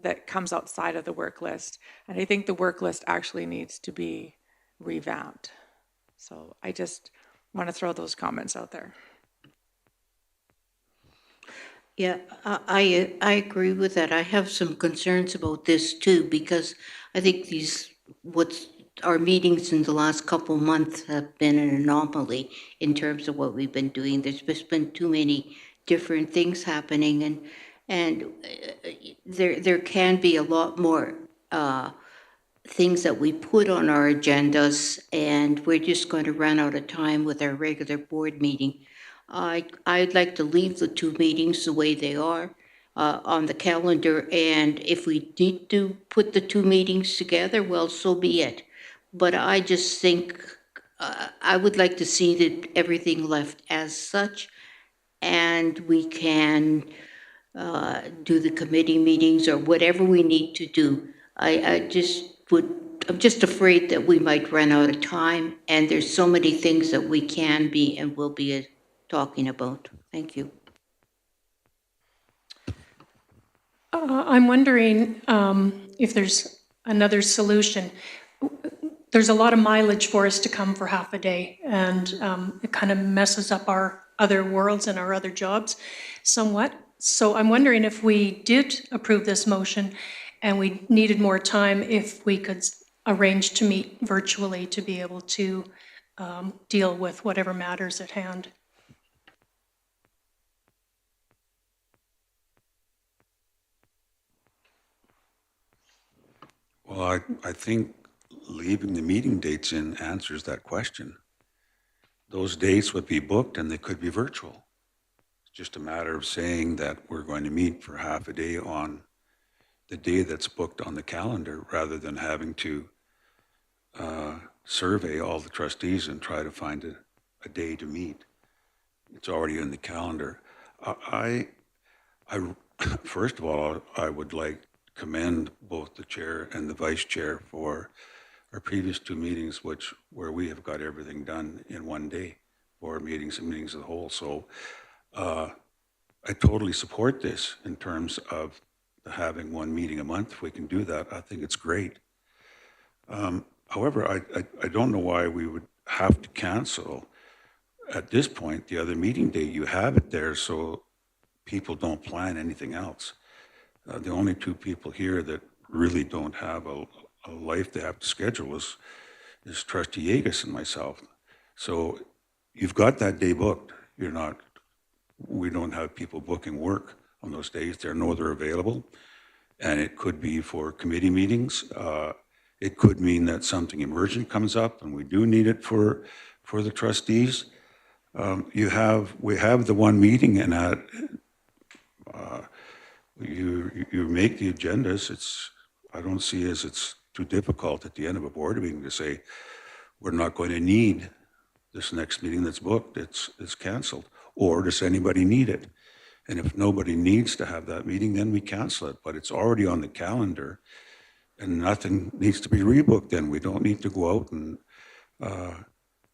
that comes outside of the work list. And I think the work list actually needs to be revamped. So I just want to throw those comments out there. Yeah, I agree with that. I have some concerns about this too, because I think our meetings in the last couple months have been an anomaly in terms of what we've been doing. There's just been too many different things happening, and there can be a lot more things that we put on our agendas, and we're just going to run out of time with our regular board meeting. I'd like to leave the two meetings the way they are on the calendar, and if we need to put the two meetings together, well, so be it. But I just think I would like to see that everything left as such, and we can do the committee meetings or whatever we need to do. I'm just afraid that we might run out of time, and there's so many things that we can be and will be talking about. Thank you. I'm wondering if there's another solution. There's a lot of mileage for us to come for half a day, and it kind of messes up our other worlds and our other jobs somewhat. So I'm wondering if we did approve this motion and we needed more time, if we could arrange to meet virtually to be able to deal with whatever matters at hand. Well, I think leaving the meeting dates in answers that question. Those dates would be booked and they could be virtual. It's just a matter of saying that we're going to meet for half a day on the day that's booked on the calendar rather than having to survey all the trustees and try to find a day to meet. It's already in the calendar. I first of all, I would like to commend both the chair and the vice chair for our previous two meetings, where we have got everything done in one day, board meetings and meetings of the whole. So I totally support this in terms of having one meeting a month. If we can do that, I think it's great. However, I don't know why we would have to cancel at this point the other meeting date. You have it there so people don't plan anything else. The only two people here that really don't have a life they have to schedule is Trustee Yegas and myself. So you've got that day booked. We don't have people booking work on those days. They're available. And it could be for committee meetings. It could mean that something emergent comes up and we do need it for the trustees. We have the one meeting, and you make the agendas. I don't see as it's too difficult at the end of a board meeting to say, we're not going to need this next meeting that's booked, it's canceled. Or does anybody need it? And if nobody needs to have that meeting, then we cancel it. But it's already on the calendar and nothing needs to be rebooked then. We don't need to go out and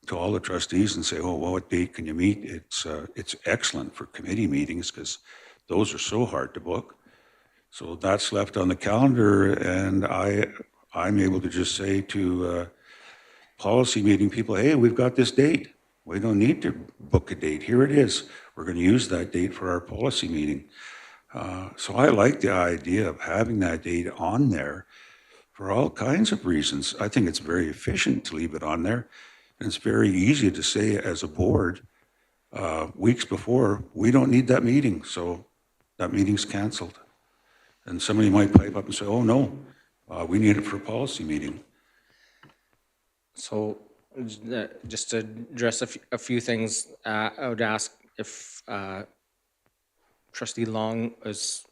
to all the trustees and say, oh, well, what date can you meet? It's excellent for committee meetings because those are so hard to book. So that's left on the calendar, and I'm able to just say to policy meeting people, hey, we've got this date. We don't need to book a date. Here it is. We're going to use that date for our policy meeting. So I like the idea of having that date on there for all kinds of reasons. I think it's very efficient to leave it on there. And it's very easy to say as a board, weeks before, we don't need that meeting, so that meeting's canceled. And somebody might pipe up and say, oh, no, we need it for a policy meeting. So just to address a few things, I would ask if Trustee Long is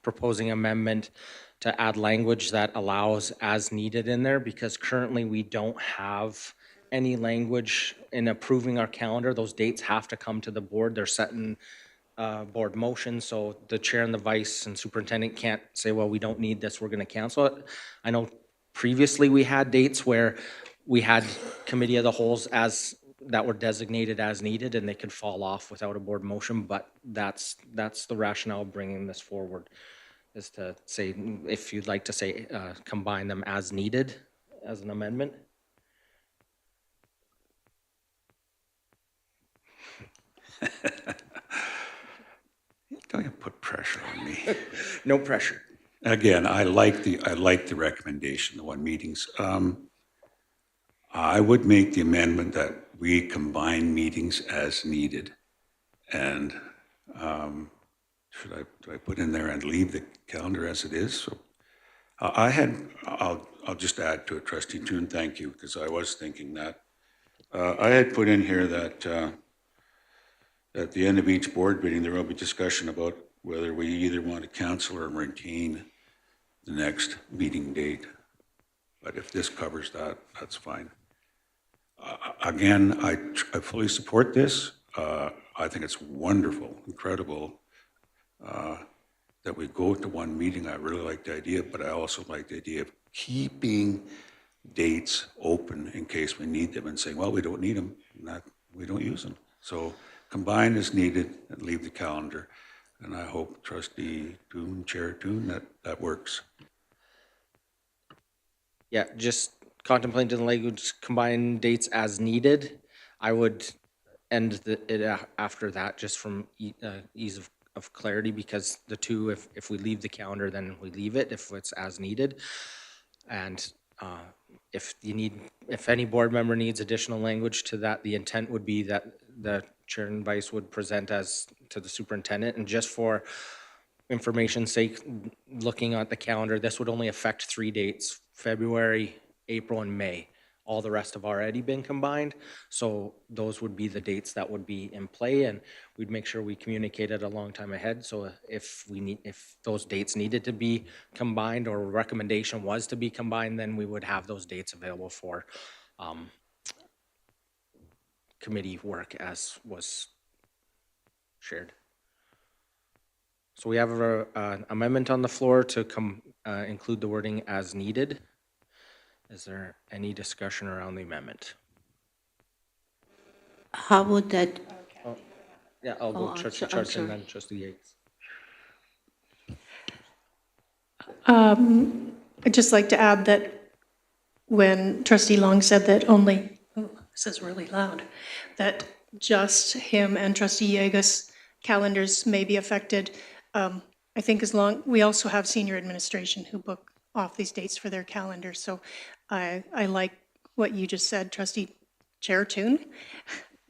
proposing amendment to add language that allows as needed in there, because currently we don't have any language in approving our calendar. Those dates have to come to the board. They're set in board motion, so the chair and the vice and superintendent can't say, well, we don't need this, we're going to cancel it. I know previously we had dates where we had committee of the wholes that were designated as needed and they could fall off without a board motion, but that's the rationale of bringing this forward, is to say, if you'd like to say, combine them as needed as an amendment. Don't you put pressure on me. No pressure. Again, I like the recommendation, the one meetings. I would make the amendment that we combine meetings as needed. And do I put in there and leave the calendar as it is? So I'll just add to it, Trustee Toon, thank you, because I was thinking that. I had put in here that at the end of each board meeting, there will be discussion about whether we either want to cancel or maintain the next meeting date. But if this covers that, that's fine. Again, I fully support this. I think it's wonderful, incredible that we go to one meeting. I really like the idea, but I also like the idea of keeping dates open in case we need them and saying, well, we don't need them, we don't use them. So combine as needed and leave the calendar. And I hope Trustee Toon, Chair Toon, that works. Yeah, just contemplating the language, combine dates as needed. I would end it after that, just from ease of clarity, because the two, if we leave the calendar, then we leave it if it's as needed. And if any board member needs additional language to that, the intent would be that the chair and vice would present as to the superintendent. And just for information's sake, looking at the calendar, this would only affect 3 dates, February, April, and May. All the rest have already been combined, so those would be the dates that would be in play, and we'd make sure we communicated a long time ahead, so if those dates needed to be combined or recommendation was to be combined, then we would have those dates available for committee work as was shared. So we have an amendment on the floor to include the wording as needed. Is there any discussion around the amendment? How would that, Yeah, I'll go I'm trustee so- I'm Church and sorry. then trustee Yates. I'd just like to add that when trustee Long said that only, oh, this is really loud, that just him and trustee Yeagas' calendars may be affected. I think we also have senior administration who book off these dates for their calendars. So I like what you just said, trustee Chair Toon,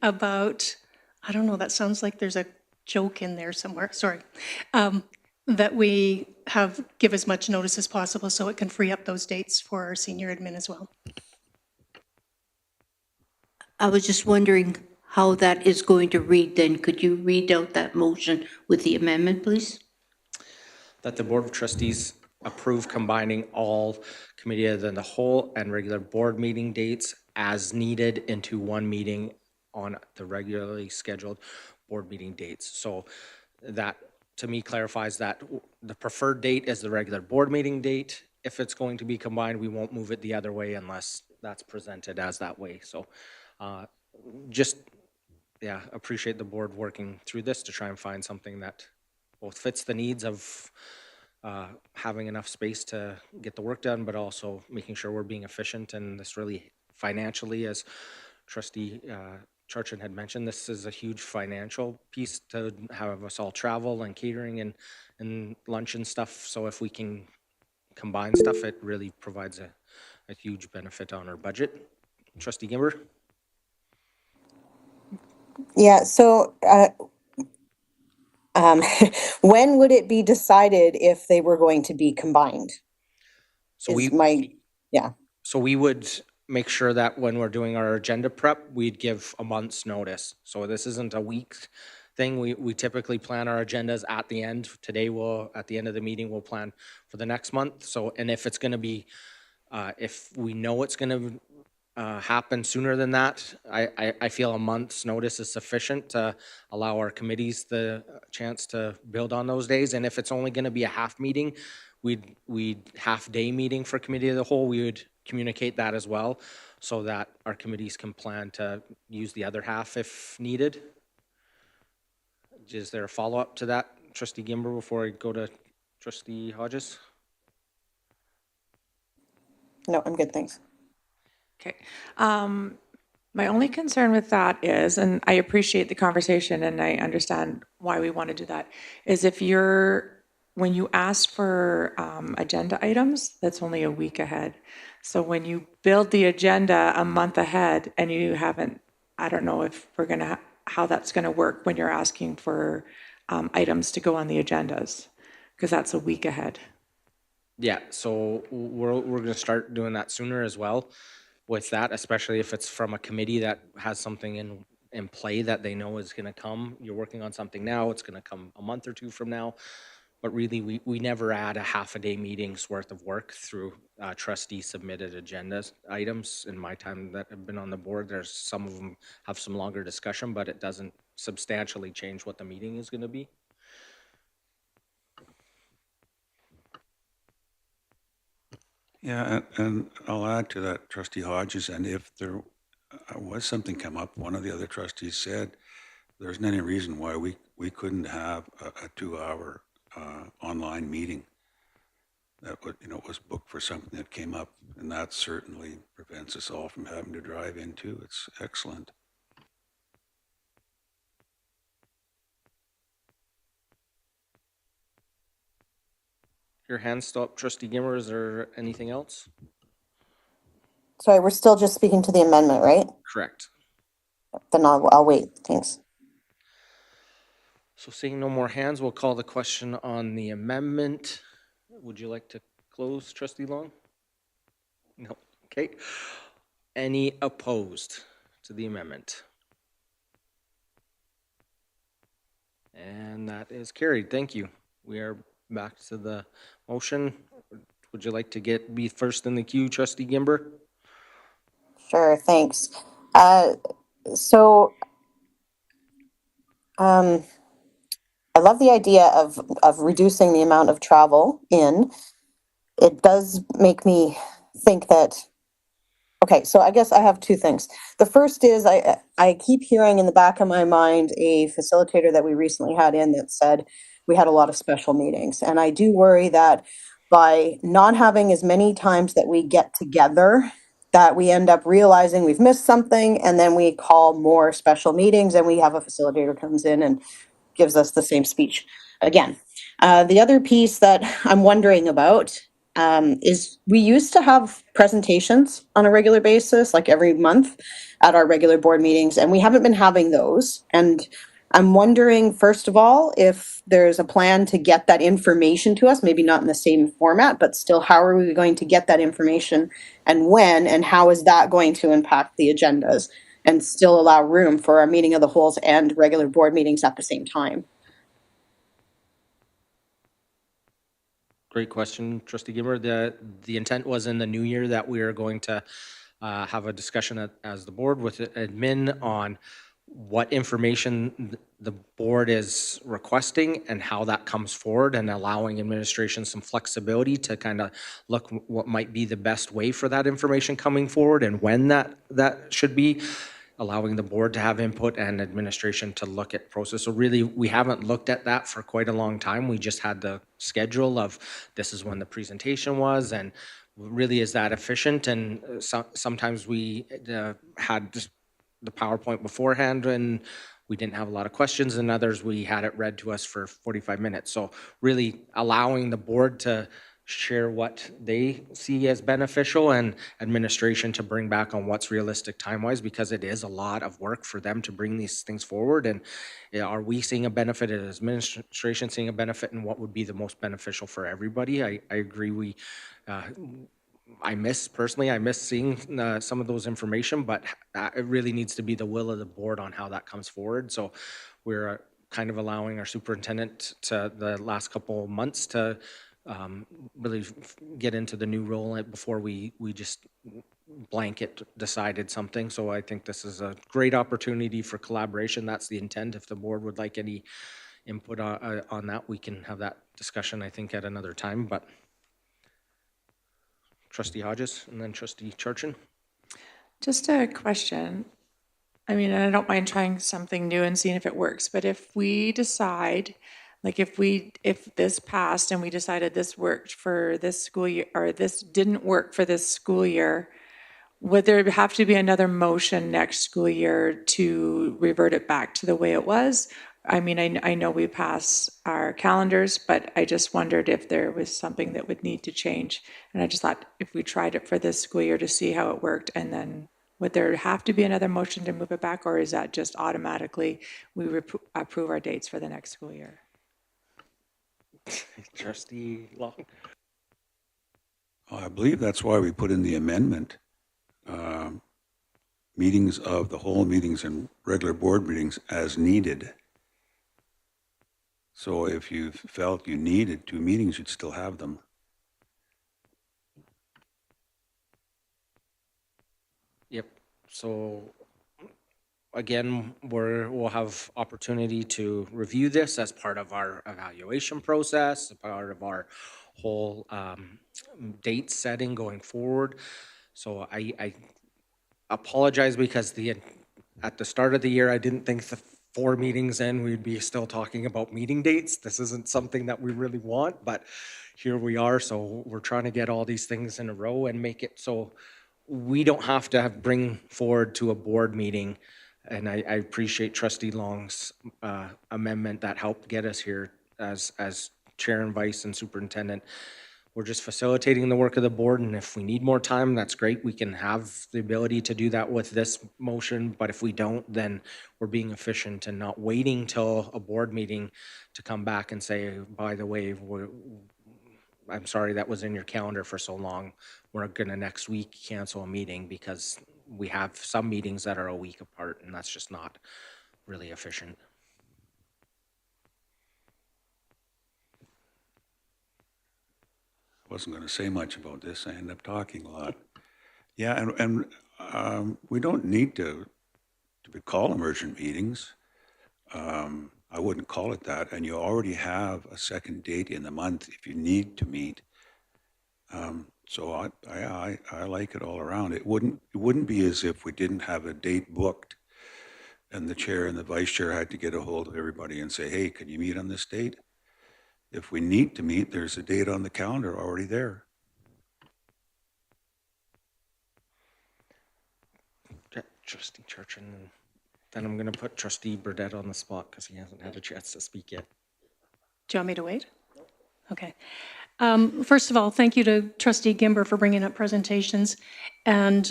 about, I don't know, that sounds like there's a joke in there somewhere, sorry. That we give as much notice as possible so it can free up those dates for our senior admin as well. I was just wondering how that is going to read then. Could you read out that motion with the amendment, please? That the Board of Trustees approve combining all committee of the whole and regular board meeting dates as needed into one meeting on the regularly scheduled board meeting dates. So that, to me, clarifies that the preferred date is the regular board meeting date. If it's going to be combined, we won't move it the other way unless that's presented as that way. So just, yeah, appreciate the board working through this to try and find something that both fits the needs of having enough space to get the work done, but also making sure we're being efficient. And this really financially, as trustee Charchin had mentioned, this is a huge financial piece to have us all travel and catering and lunch and stuff. So if we can combine stuff, it really provides a huge benefit on our budget. Trustee Gimber? Yeah, so when would it be decided if they were going to be combined? So Yeah. So we would make sure that when we're doing our agenda prep, we'd give a month's notice. So this isn't a week thing. We typically plan our agendas at the end. Today at the end of the meeting, we'll plan for the next month. So, and if it's gonna be, if we know it's gonna happen sooner than that, I feel a month's notice is sufficient to allow our committees the chance to build on those days. And if it's only gonna be a half meeting, we'd half-day meeting for committee of the whole, we would communicate that as well so that our committees can plan to use the other half if needed. Is there a follow-up to that, trustee Gimber, before I go to trustee Hodges? No, I'm good, thanks. Okay. My only concern with that is, and I appreciate the conversation and I understand why we want to do that, is when you ask for agenda items, that's only a week ahead. So when you build the agenda a month ahead and you haven't, I don't know if how that's going to work when you're asking for items to go on the agendas, because that's a week ahead. Yeah, so we're gonna start doing that sooner as well with that, especially if it's from a committee that has something in play that they know is gonna come. You're working on something now, it's gonna come a month or two from now. But really, we never add a half a day meeting's worth of work through trustee submitted agendas items. In my time that I've been on the board, there's some of them have some longer discussion, but it doesn't substantially change what the meeting is gonna be. Yeah, and I'll add to that, trustee Hodges, and if there was something come up, one of the other trustees said, there isn't any reason why we couldn't have a 2-hour online meeting that was booked for something that came up, and that certainly prevents us all from having to drive in too. It's excellent. Your hand's still up, trustee Gimmer. Is there anything else? Sorry, we're still just speaking to the amendment, right? Correct. Then I'll wait, thanks. So seeing no more hands, we'll call the question on the amendment. Would you like to close, Trustee Long? No. Okay. Any opposed to the amendment? And that is carried. Thank you. We are back to the motion. Would you like to be first in the queue, Trustee Gimber? Sure, thanks. Uh, so, I love the idea of reducing the amount of travel in. It does make me think that, okay, so I guess I have two things. The first is I keep hearing in the back of my mind a facilitator that we recently had in that said we had a lot of special meetings. And I do worry that by not having as many times that we get together, that we end up realizing we've missed something, and then we call more special meetings and we have a facilitator comes in and gives us the same speech again. The other piece that I'm wondering about is we used to have presentations on a regular basis, like every month at our regular board meetings, and we haven't been having those. And I'm wondering, first of all, if there's a plan to get that information to us, maybe not in the same format, but still, how are we going to get that information and when, and how is that going to impact the agendas and still allow room for our meeting of the wholes and regular board meetings at the same time? Great question, Trustee Gimmer. The intent was in the new year that we are going to have a discussion as the board with admin on what information the board is requesting and how that comes forward, and allowing administration some flexibility to kind of look what might be the best way for that information coming forward and when that should be, allowing the board to have input and administration to look at process. So really, we haven't looked at that for quite a long time. We just had the schedule of this is when the presentation was, and really, is that efficient? And sometimes we had just the PowerPoint beforehand and we didn't have a lot of questions, and others we had it read to us for 45 minutes. So really allowing the board to share what they see as beneficial and administration to bring back on what's realistic time-wise, because it is a lot of work for them to bring these things forward. And are we seeing a benefit? Is administration seeing a benefit? And what would be the most beneficial for everybody? I agree. I miss seeing some of those information, but it really needs to be the will of the board on how that comes forward. So we're kind of allowing our superintendent to the last couple of months to really get into the new role before we just blanket decided something. So I think this is a great opportunity for collaboration. That's the intent. If the board would like any input on that, we can have that discussion, I think, at another time. But Trustee Hodges and then Trustee Charchin. Just a question. I mean, and I don't mind trying something new and seeing if it works, but if we decide, like if this passed and we decided this worked for this school year, or this didn't work for this school year, would there have to be another motion next school year to revert it back to the way it was? I mean, I know we pass our calendars, but I just wondered if there was something that would need to change. And I just thought if we tried it for this school year to see how it worked, and then would there have to be another motion to move it back, or is that just automatically we approve our dates for the next school year? Trustee Long. I believe that's why we put in the amendment. Meetings of the whole meetings and regular board meetings as needed. So if you felt you needed 2 meetings, you'd still have them. Yep. So again, we'll have opportunity to review this as part of our evaluation process, part of our whole date setting going forward. So I apologize because at the start of the year, I didn't think the 4 meetings in, we'd be still talking about meeting dates. This isn't something that we really want, but here we are. So we're trying to get all these things in a row and make it so we don't have to bring forward to a board meeting. And I appreciate Trustee Long's amendment that helped get us here as chair and vice and superintendent. we're just facilitating the work of the board, and if we need more time, that's great. We can have the ability to do that with this motion, but if we don't, then we're being efficient and not waiting till a board meeting to come back and say, by the way, I'm sorry that was in your calendar for so long. We're gonna next week cancel a meeting because we have some meetings that are a week apart, and that's just not really efficient. Wasn't going to say much about this. I end up talking a lot. Yeah, and we don't need to call emergent meetings. I wouldn't call it that. And you already have a second date in the month if you need to meet. So I like it all around. It wouldn't be as if we didn't have a date booked and the chair and the vice chair had to get a hold of everybody and say, hey, can you meet on this date? If we need to meet, there's a date on the calendar already there. Trustee Church, and then I'm gonna put Trustee Burdette on the spot because he hasn't had a chance to speak yet. Do you want me to wait? Okay. First of all, thank you to Trustee Gimber for bringing up presentations. And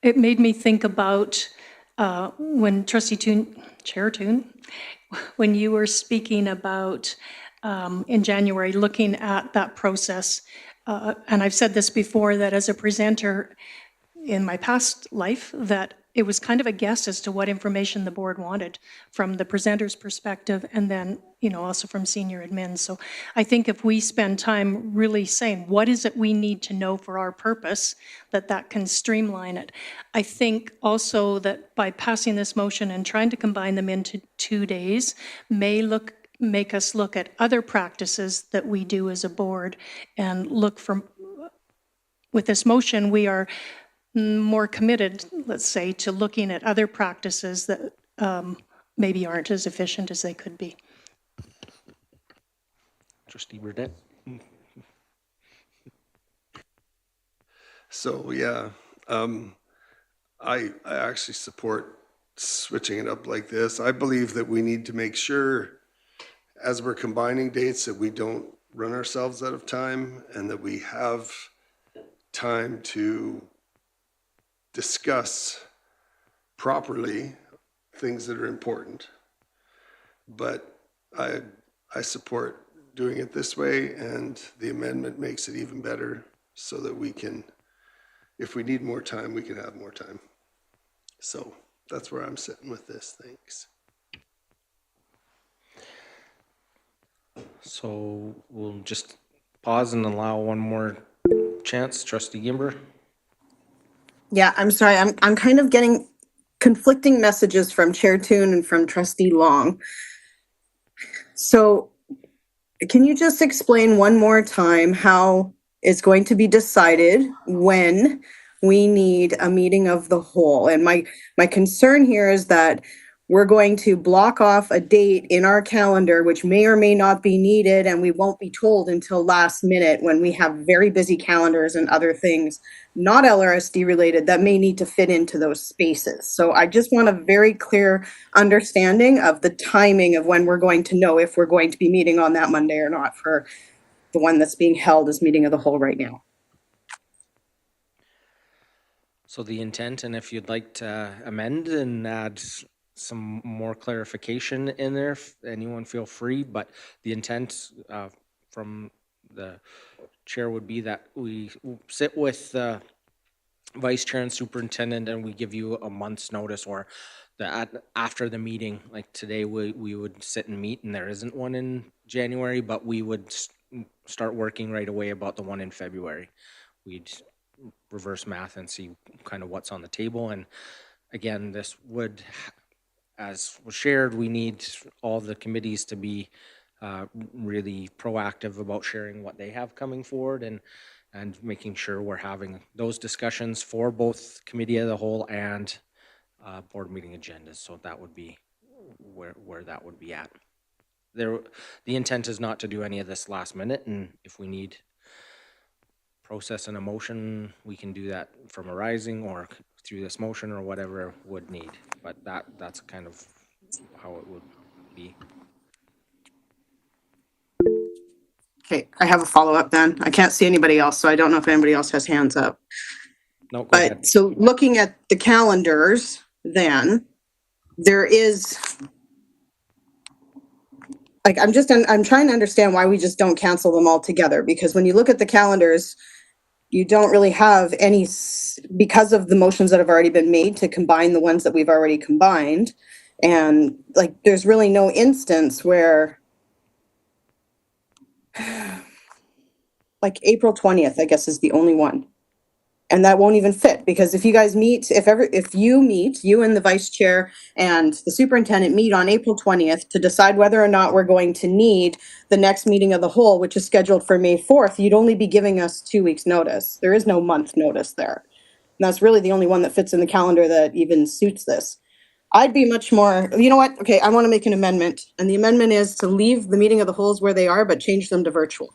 it made me think about when Chair Toon, when you were speaking about in January, looking at that process. And I've said this before, that as a presenter in my past life, that it was kind of a guess as to what information the board wanted from the presenter's perspective, and then, also from senior admin. So I think if we spend time really saying, what is it we need to know for our purpose, that can streamline it. I think also that by passing this motion and trying to combine them into 2 days make us look at other practices that we do as a board and look for, with this motion, we are more committed, let's say, to looking at other practices that maybe aren't as efficient as they could be. Trustee Burdette. So, yeah, I actually support switching it up like this. I believe that we need to make sure, as we're combining dates, that we don't run ourselves out of time and that we have time to discuss properly things that are important. But I support doing it this way, and the amendment makes it even better so that we can, if we need more time, we can have more time. So that's where I'm sitting with this. Thanks. So we'll just pause and allow one more chance. Trustee Gimber. Yeah, I'm sorry. I'm kind of getting conflicting messages from Chair Toon and from Trustee Long. So can you just explain one more time how it's going to be decided when we need a meeting of the whole? And my concern here is that we're going to block off a date in our calendar, which may or may not be needed, and we won't be told until last minute when we have very busy calendars and other things, not LRSD related, that may need to fit into those spaces. So I just want a very clear understanding of the timing of when we're going to know if we're going to be meeting on that Monday or not for the one that's being held as meeting of the whole right now. So the intent, and if you'd like to amend and add some more clarification in there, if anyone feel free, but the intent from the chair would be that we sit with the vice chair and superintendent and we give you a month's notice, or after the meeting, like today we would sit and meet, and there isn't one in January, but we would start working right away about the one in February. We'd reverse math and see kind of what's on the table. And again, this would, as was shared, we need all the committees to be really proactive about sharing what they have coming forward, and making sure we're having those discussions for both committee of the whole and board meeting agendas. So that would be where that would be at. The intent is not to do any of this last minute, and if we need process and a motion, we can do that from a rising or through this motion or whatever would need. But that's kind of how it would be. Okay, I have a follow-up then. I can't see anybody else, so I don't know if anybody else has hands up. No, go ahead. But so looking at the calendars, then there is, like, I'm trying to understand why we just don't cancel them all together, because when you look at the calendars, you don't really have any, because of the motions that have already been made to combine the ones that we've already combined. And like, there's really no instance where, like, April 20th, I guess, is the only one. And that won't even fit, because if you guys meet, if you meet, you and the vice chair and the superintendent meet on April 20th to decide whether or not we're going to need the next meeting of the whole, which is scheduled for May 4th, you'd only be giving us 2 weeks notice. There is no month notice there. And that's really the only one that fits in the calendar that even suits this. I'd be much more, you know what? Okay, I want to make an amendment. And the amendment is to leave the meeting of the wholes where they are, but change them to virtual.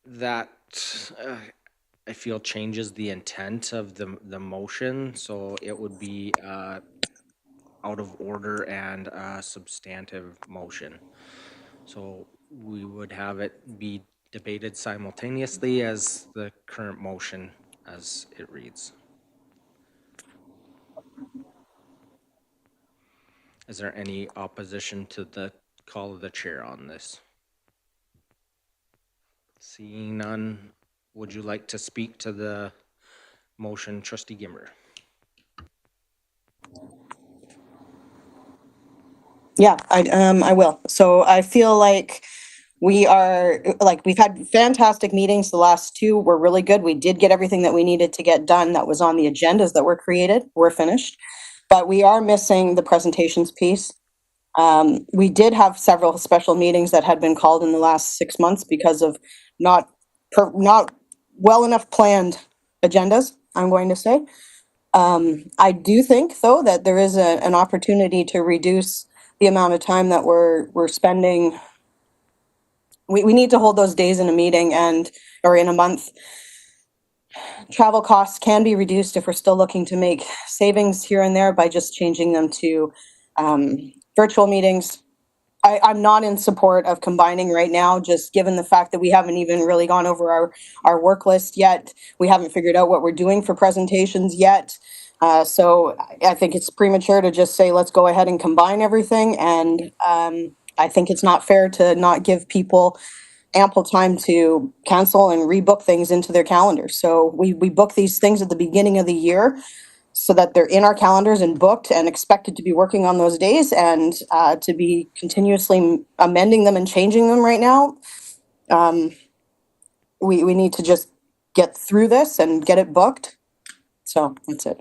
That I feel changes the intent of the motion, so it would be out of order and a substantive motion. So we would have it be debated simultaneously as the current motion as it reads. Is there any opposition to the call of the chair on this? Seeing none, would you like to speak to the motion, Trustee Gimber? Yeah, I will. So I feel like we've had fantastic meetings. The last two were really good. We did get everything that we needed to get done that was on the agendas that were created. We're finished. But we are missing the presentations piece. We did have several special meetings that had been called in the last 6 months because of not well enough planned agendas, I'm going to say. I do think, though, that there is an opportunity to reduce the amount of time that we're spending. We need to hold those days in a meeting or in a month. Travel costs can be reduced if we're still looking to make savings here and there by just changing them to virtual meetings. I'm not in support of combining right now, just given the fact that we haven't even really gone over our work list yet. We haven't figured out what we're doing for presentations yet. So I think it's premature to just say, let's go ahead and combine everything. And I think it's not fair to not give people ample time to cancel and rebook things into their calendars. So we book these things at the beginning of the year so that they're in our calendars and booked and expected to be working on those days, and to be continuously amending them and changing them right now. We need to just get through this and get it booked. So that's it.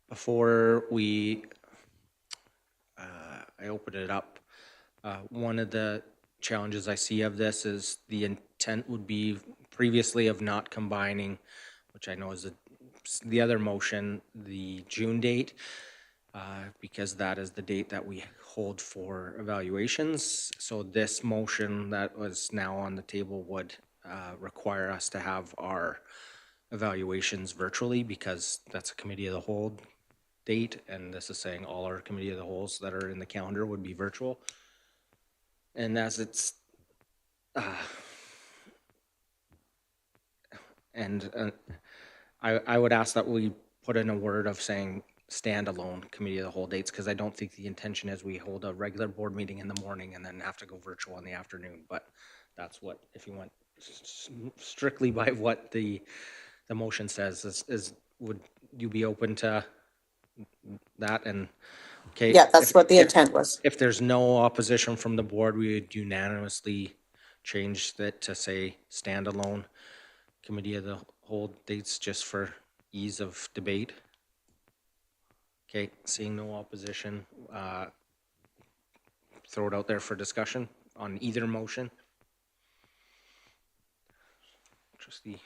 Before I open it up, one of the challenges I see of this is the intent would be previously of not combining, which I know is the other motion, the June date, because that is the date that we hold for evaluations. So this motion that was now on the table would require us to have our evaluations virtually, because that's a committee of the whole date, and this is saying all our committee of the wholes that are in the calendar would be virtual. And as it's I would ask that we put in a word of saying standalone committee of the whole dates, because I don't think the intention is we hold a regular board meeting in the morning and then have to go virtual in the afternoon. But that's what, if you went strictly by what the motion says, would you be open to that? And okay, Yeah, that's what the intent was. if there's no opposition from the board, we would unanimously change that to say standalone committee of the whole dates, just for ease of debate. Okay, seeing no opposition, throw it out there for discussion on either motion. Trustee.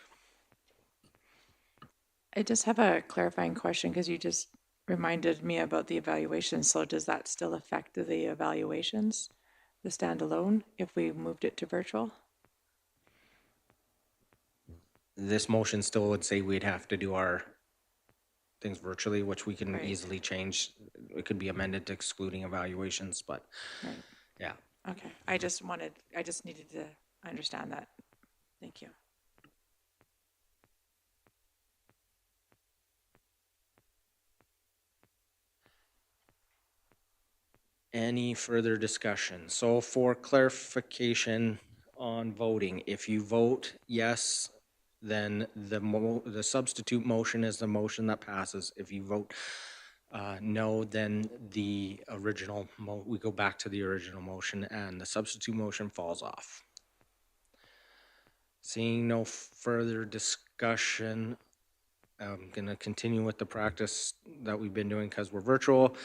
I just have a clarifying question, because you just reminded me about the evaluations. So does that still affect the evaluations, the standalone, if we moved it to virtual? This motion still would say we'd have to do our things virtually, which we can Right. easily change. It could be amended to excluding evaluations, but Right. yeah. Okay, I just needed to understand that. Thank you. Any further discussion? So for clarification on voting, if you vote yes, then the substitute motion is the motion that passes. If you vote no, then the we go back to the original motion and the substitute motion falls off. Seeing no further discussion, I'm gonna continue with the practice that we've been doing because we're virtual.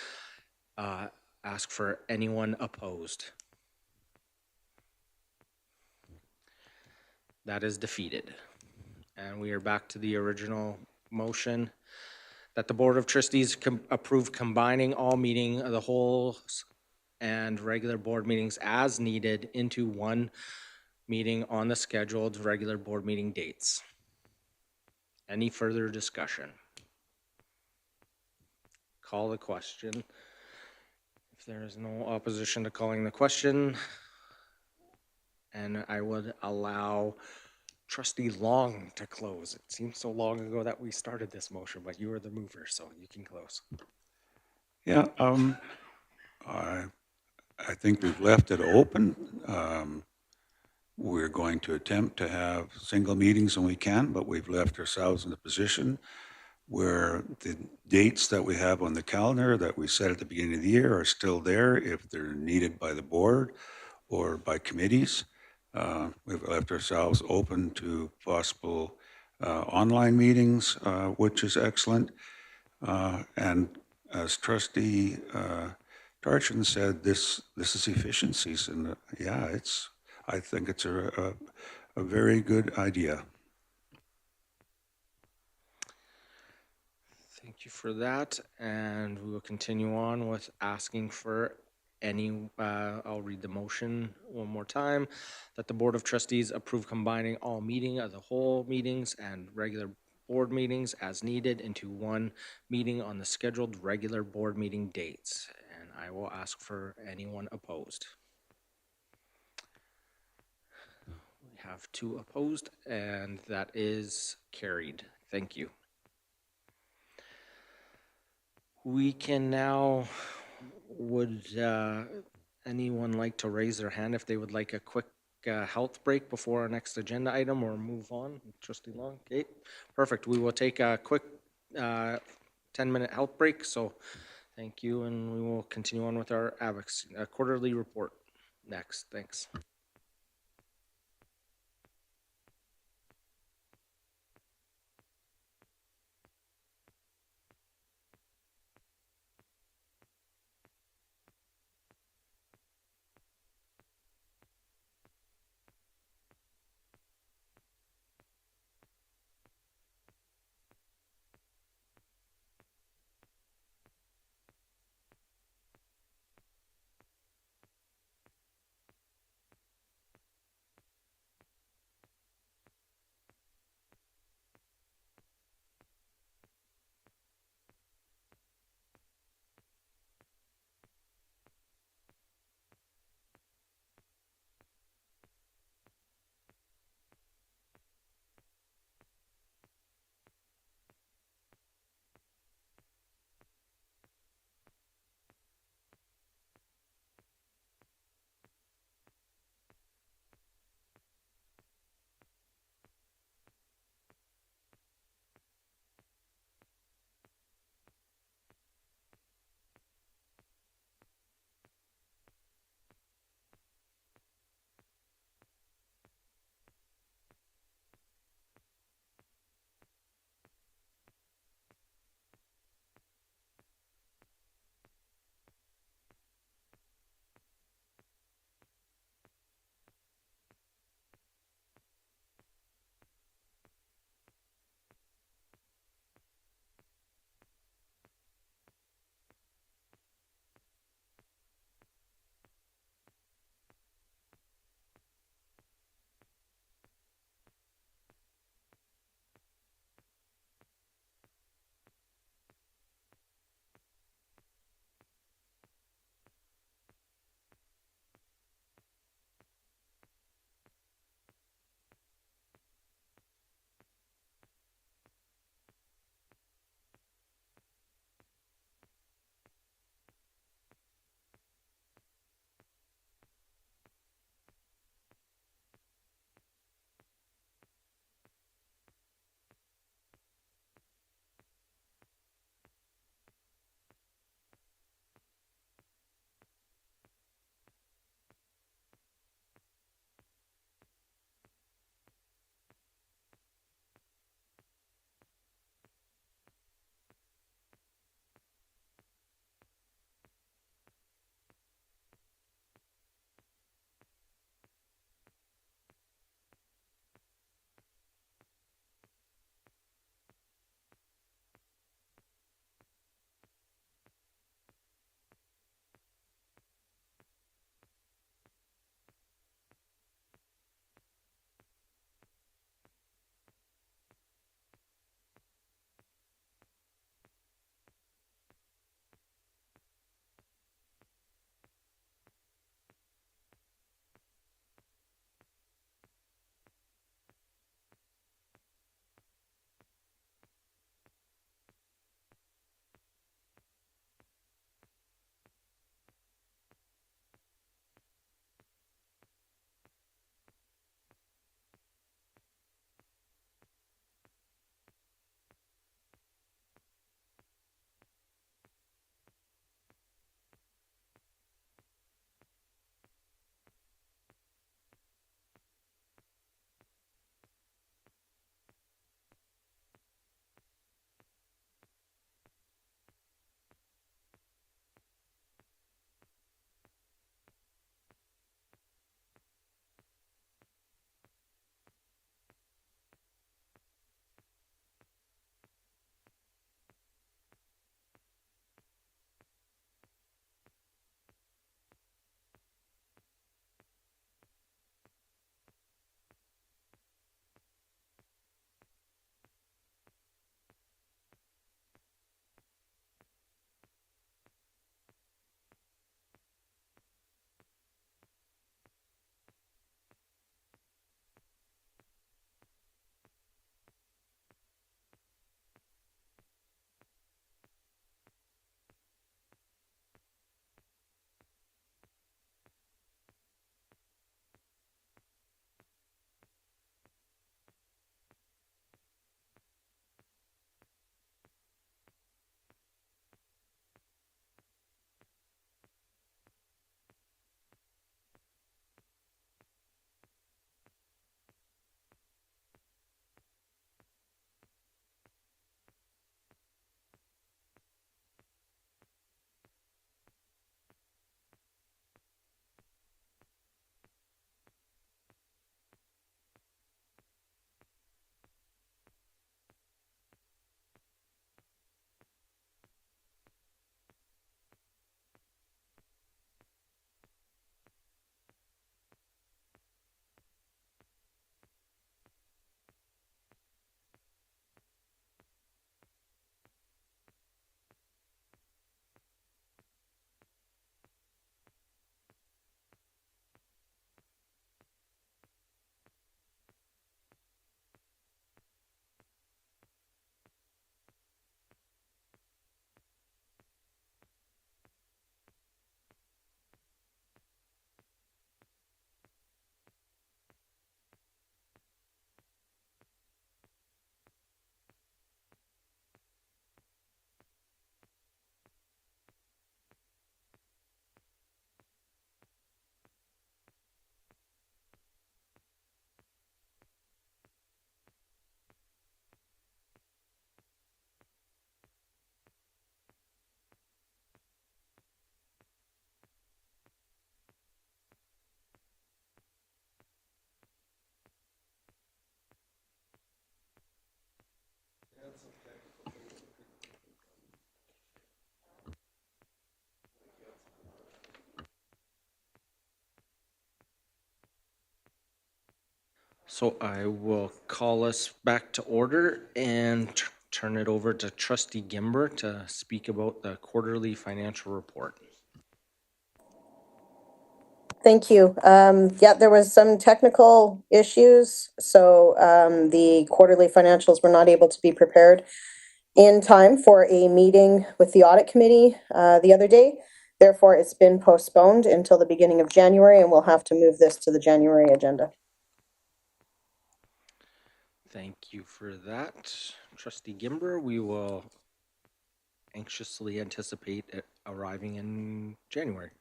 Ask for anyone opposed. That is defeated. And we are back to the original motion that the Board of Trustees approve combining all meeting of the whole and regular board meetings as needed into one meeting on the scheduled regular board meeting dates. Any further discussion? Call the question. If there is no opposition to calling the question, and I would allow Trustee Long to close. It seems so long ago that we started this motion, but you are the mover, so you can close. Yeah, I think we've left it open. We're going to attempt to have single meetings when we can, but we've left ourselves in the position where the dates that we have on the calendar that we set at the beginning of the year are still there if they're needed by the board or by committees. We've left ourselves open to possible online meetings, which is excellent. And as Trustee Tarchin said, this is efficiencies, and yeah, I think it's a very good idea. Thank you for that, and we will continue on with asking for I'll read the motion one more time, that the Board of Trustees approve combining all meeting of the whole meetings and regular board meetings as needed into one meeting on the scheduled regular board meeting dates. And I will ask for anyone opposed. We have 2 opposed, and that is carried. Thank you. We can now, would anyone like to raise their hand if they would like a quick health break before our next agenda item or move on? Trustee Long, okay, perfect. We will take a quick 10-minute health break, so thank you, and we will continue on with our quarterly report next. Thanks. So I will call us back to order and turn it over to Trustee Gimber to speak about the quarterly financial report. Thank you. Yeah, there was some technical issues, so the quarterly financials were not able to be prepared in time for a meeting with the audit committee the other day. Therefore, it's been postponed until the beginning of January, and we'll have to move this to the January agenda. Thank you for that, Trustee Gimber. We will anxiously anticipate it arriving in January.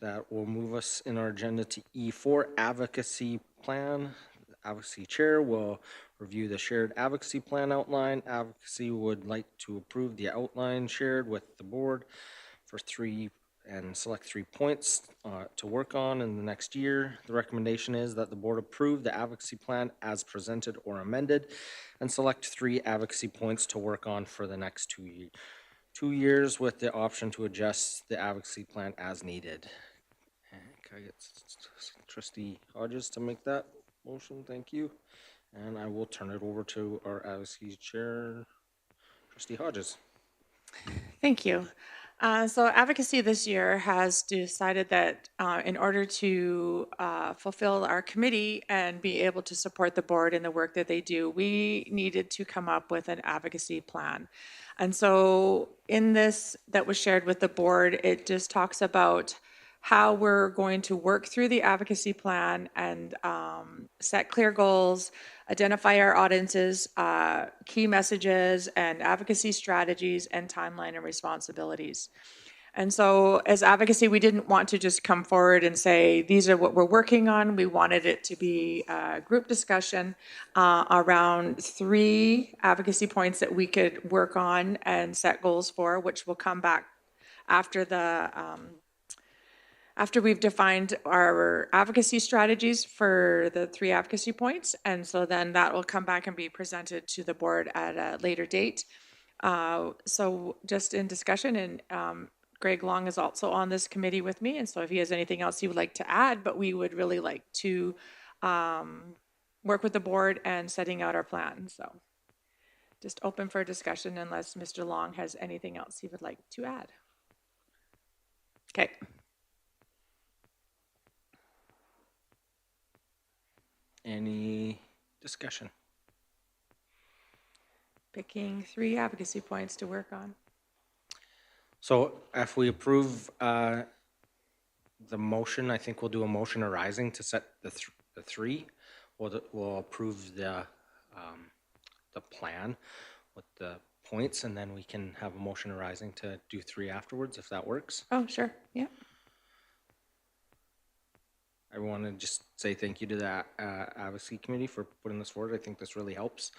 That will move us in our agenda to E4, advocacy plan. The advocacy chair will review the shared advocacy plan outline. Advocacy would like to approve the outline shared with the board for select 3 points to work on in the next year. The recommendation is that the board approve the advocacy plan as presented or amended and select 3 advocacy points to work on for the next 2 years with the option to adjust the advocacy plan as needed. Can I get Trustee Hodges to make that motion? Thank you. And I will turn it over to our advocacy chair, Trustee Hodges. Thank you. So advocacy this year has decided that in order to fulfill our committee and be able to support the board in the work that they do, we needed to come up with an advocacy plan. And so in this that was shared with the board, it just talks about how we're going to work through the advocacy plan and set clear goals, identify our audiences, key messages, and advocacy strategies, and timeline and responsibilities. And so as advocacy, we didn't want to just come forward and say, these are what we're working on. We wanted it to be a group discussion around 3 advocacy points that we could work on and set goals for, which will come back after after we've defined our advocacy strategies for the 3 advocacy points. And so then that will come back and be presented to the board at a later date. So just in discussion, and Greg Long is also on this committee with me. And so if he has anything else he would like to add, but we would really like to work with the board and setting out our plan. So just open for discussion unless Mr. Long has anything else he would like to add. Okay. Any discussion? Picking 3 advocacy points to work on. So if we approve the motion, I think we'll do a motion arising to set the 3. We'll approve the plan with the points, and then we can have a motion arising to do 3 afterwards, if that works. Oh, sure. Yeah. I want to just say thank you to the advocacy committee for putting this forward. I think this really helps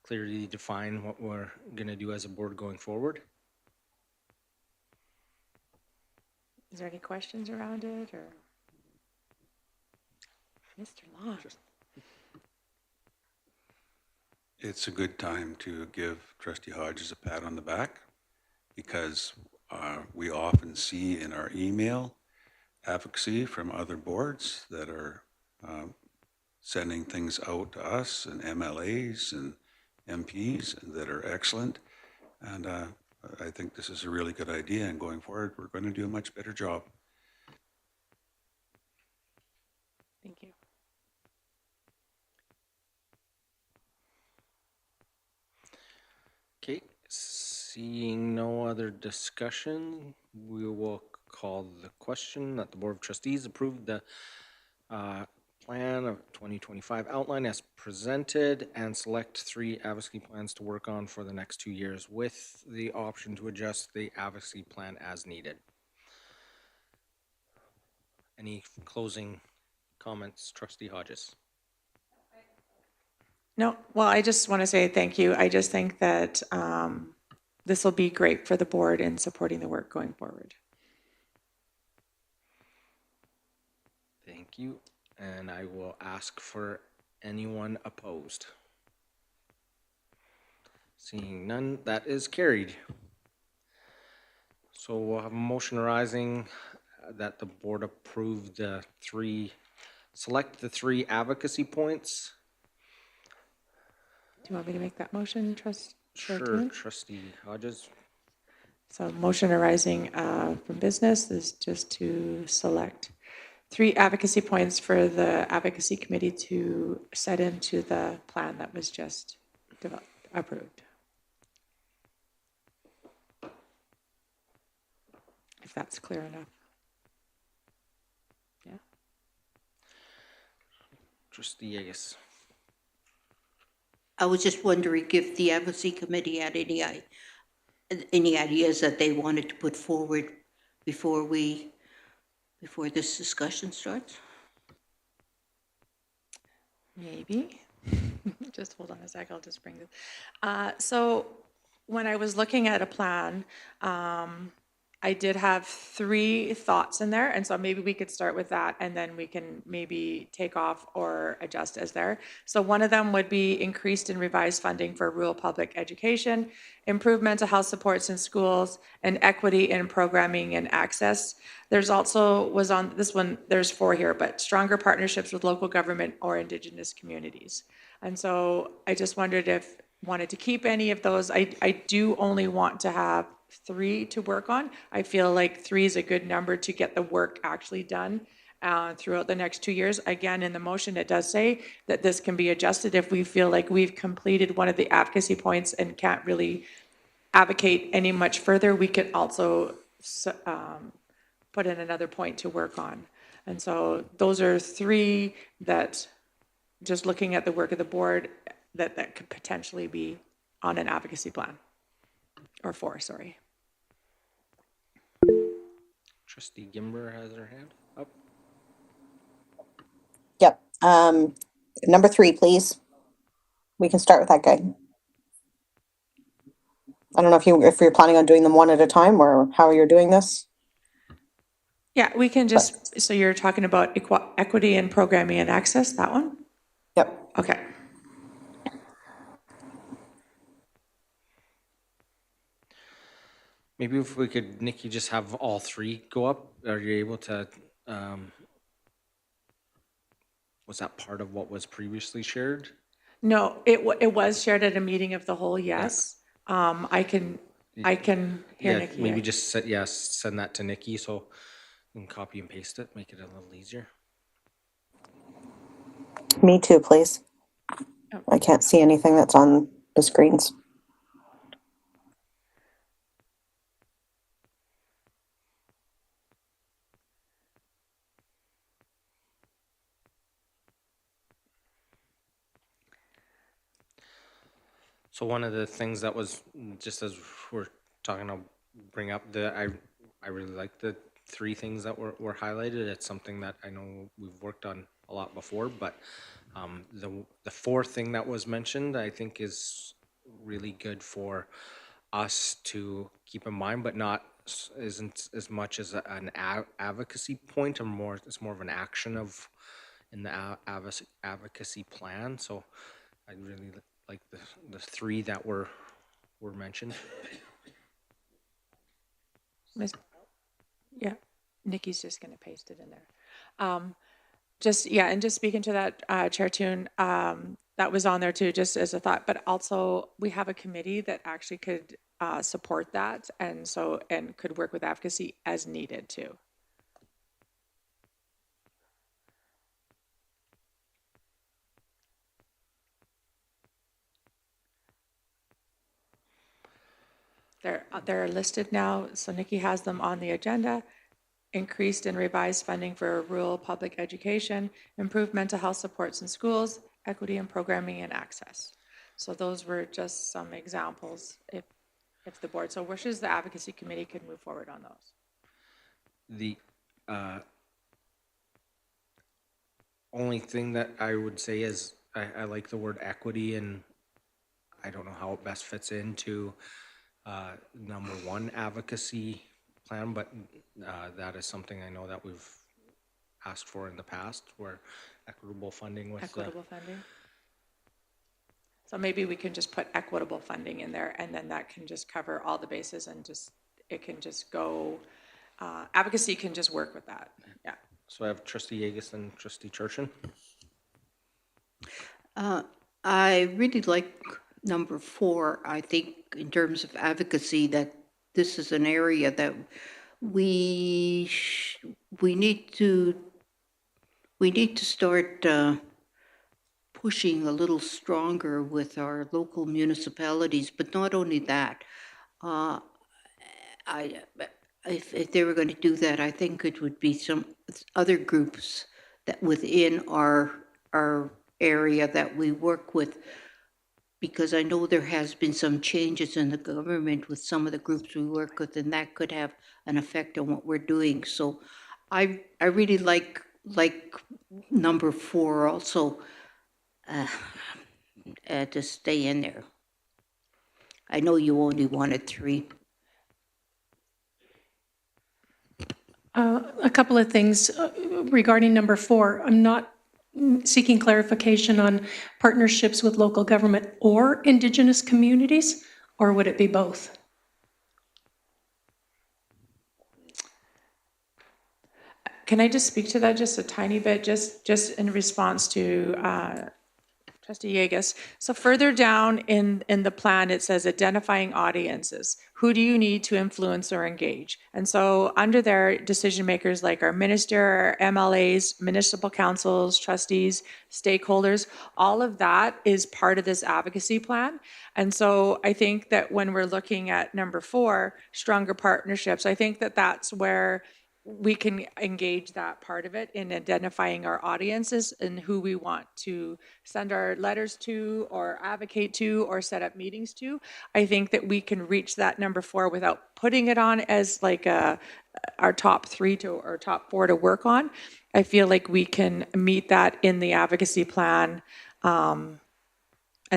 clearly define what we're going to do as a board going forward. Is there any questions around it, or Mr. Long? It's a good time to give Trustee Hodges a pat on the back because we often see in our email advocacy from other boards that are sending things out to us and MLAs and MPs that are excellent. And I think this is a really good idea, and going forward, we're going to do a much better job. Thank you. Okay, seeing no other discussion, we will call the question that the Board of Trustees approved the plan of 2025 outline as presented and select 3 advocacy plans to work on for the next 2 years with the option to adjust the advocacy plan as needed. Any closing comments, Trustee Hodges? No, well, I just want to say thank you. I just think that this will be great for the board in supporting the work going forward. Thank you. And I will ask for anyone opposed. Seeing none, that is carried. So we'll have a motion arising that the board approve select the three advocacy points. Do you want me to make that motion, Chair Sure, Toon? Trustee Hodges. So motion arising from business is just to select 3 advocacy points for the advocacy committee to set into the plan that was just approved. If that's clear enough. Yeah. Trustee Yegas. I was just wondering if the advocacy committee had any ideas that they wanted to put forward before this discussion starts? Maybe. Just hold on a sec, I'll just bring this. So when I was looking at a plan, I did have 3 thoughts in there, and so maybe we could start with that, and then we can maybe take off or adjust as there. So one of them would be increased and revised funding for rural public education, improved mental health supports in schools, and equity in programming and access. There's also, was on this one, there's 4 here, but stronger partnerships with local government or Indigenous communities. And so I just wanted to keep any of those. I do only want to have 3 to work on. I feel like 3 is a good number to get the work actually done throughout the next 2 years. Again, in the motion, it does say that this can be adjusted if we feel like we've completed one of the advocacy points and can't really advocate any much further. We could also put in another point to work on. And so those are 3 that, just looking at the work of the board, that could potentially be on an advocacy plan. Or 4, sorry. Trustee Gimber has her hand up. Yep. Number 3, please. We can start with that guy. I don't know if you're planning on doing them one at a time or how you're doing this. Yeah, we can just, so you're talking about equity in programming and access, that one? Yep. Okay. Maybe if we could, Nikki, just have all 3 go up. Are you able to, was that part of what was previously shared? No, it was shared at a meeting of the whole, yes. I can hear Yeah, Nikki. maybe just send that to Nikki so we can copy and paste it, make it a little easier. Me too, please. I can't see anything that's on the screens. So one of the things that was, just as we're talking, I'll bring up I really like the 3 things that were highlighted. It's something that I know we've worked on a lot before, but the 4th thing that was mentioned, I think is really good for us to keep in mind, but isn't as much as an advocacy point, or it's more of an action in the advocacy plan. So I really like the 3 that were mentioned. Yeah, Nikki's just going to paste it in there. And just speaking to that, Chair Toon, that was on there too, just as a thought, but also we have a committee that actually could support that, and could work with advocacy as needed too. They're listed now, so Nikki has them on the agenda. Increased and revised funding for rural public education, improved mental health supports in schools, equity in programming and access. So those were just some examples if the board so wishes, the advocacy committee could move forward on those. The only thing that I would say is I like the word equity, and I don't know how it best fits into number 1 advocacy plan, but that is something I know that we've asked for in the past, where equitable funding was Equitable funding. So maybe we can just put equitable funding in there, and then that can just cover all the bases, and it can just go advocacy can just work with that, yeah. So I have trustee Yegus and trustee Churchin. I really like number 4. I think in terms of advocacy, that this is an area that we we need to start pushing a little stronger with our local municipalities. But not only that, I if they were going to do that, I think it would be some other groups that within our area that we work with, because I know there has been some changes in the government with some of the groups we work with, and that could have an effect on what we're doing. So I really like number 4 also, to stay in there. I know you only wanted 3. A couple of things regarding number 4. I'm not seeking clarification on partnerships with local government or Indigenous communities, or would it be both? Can I just speak to that just a tiny bit, just in response to Trustee Yegus? So further down in the plan, it says identifying audiences. Who do you need to influence or engage? And so under there, decision makers like our minister, our MLAs, municipal councils, trustees, stakeholders, all of that is part of this advocacy plan. And so I think that when we're looking at number 4, stronger partnerships, I think that that's where we can engage that part of it in identifying our audiences and who we want to send our letters to or advocate to or set up meetings to. I think that we can reach that number 4 without putting it on as like our top 3 to or top 4 to work on. I feel like we can meet that in the advocacy plan. And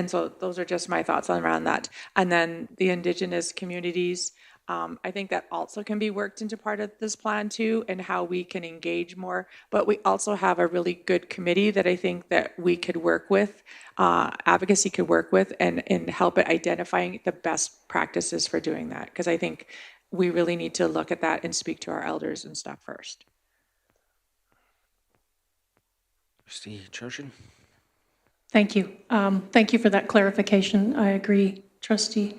so those are just my thoughts around that. And then the Indigenous communities, I think that also can be worked into part of this plan too, and how we can engage more. But we also have a really good committee that I think that we could work with, advocacy could work with, and help at identifying the best practices for doing that. Because I think we really need to look at that and speak to our elders and stuff first. Trustee Churchin. Thank you. Thank you for that clarification. I agree, Trustee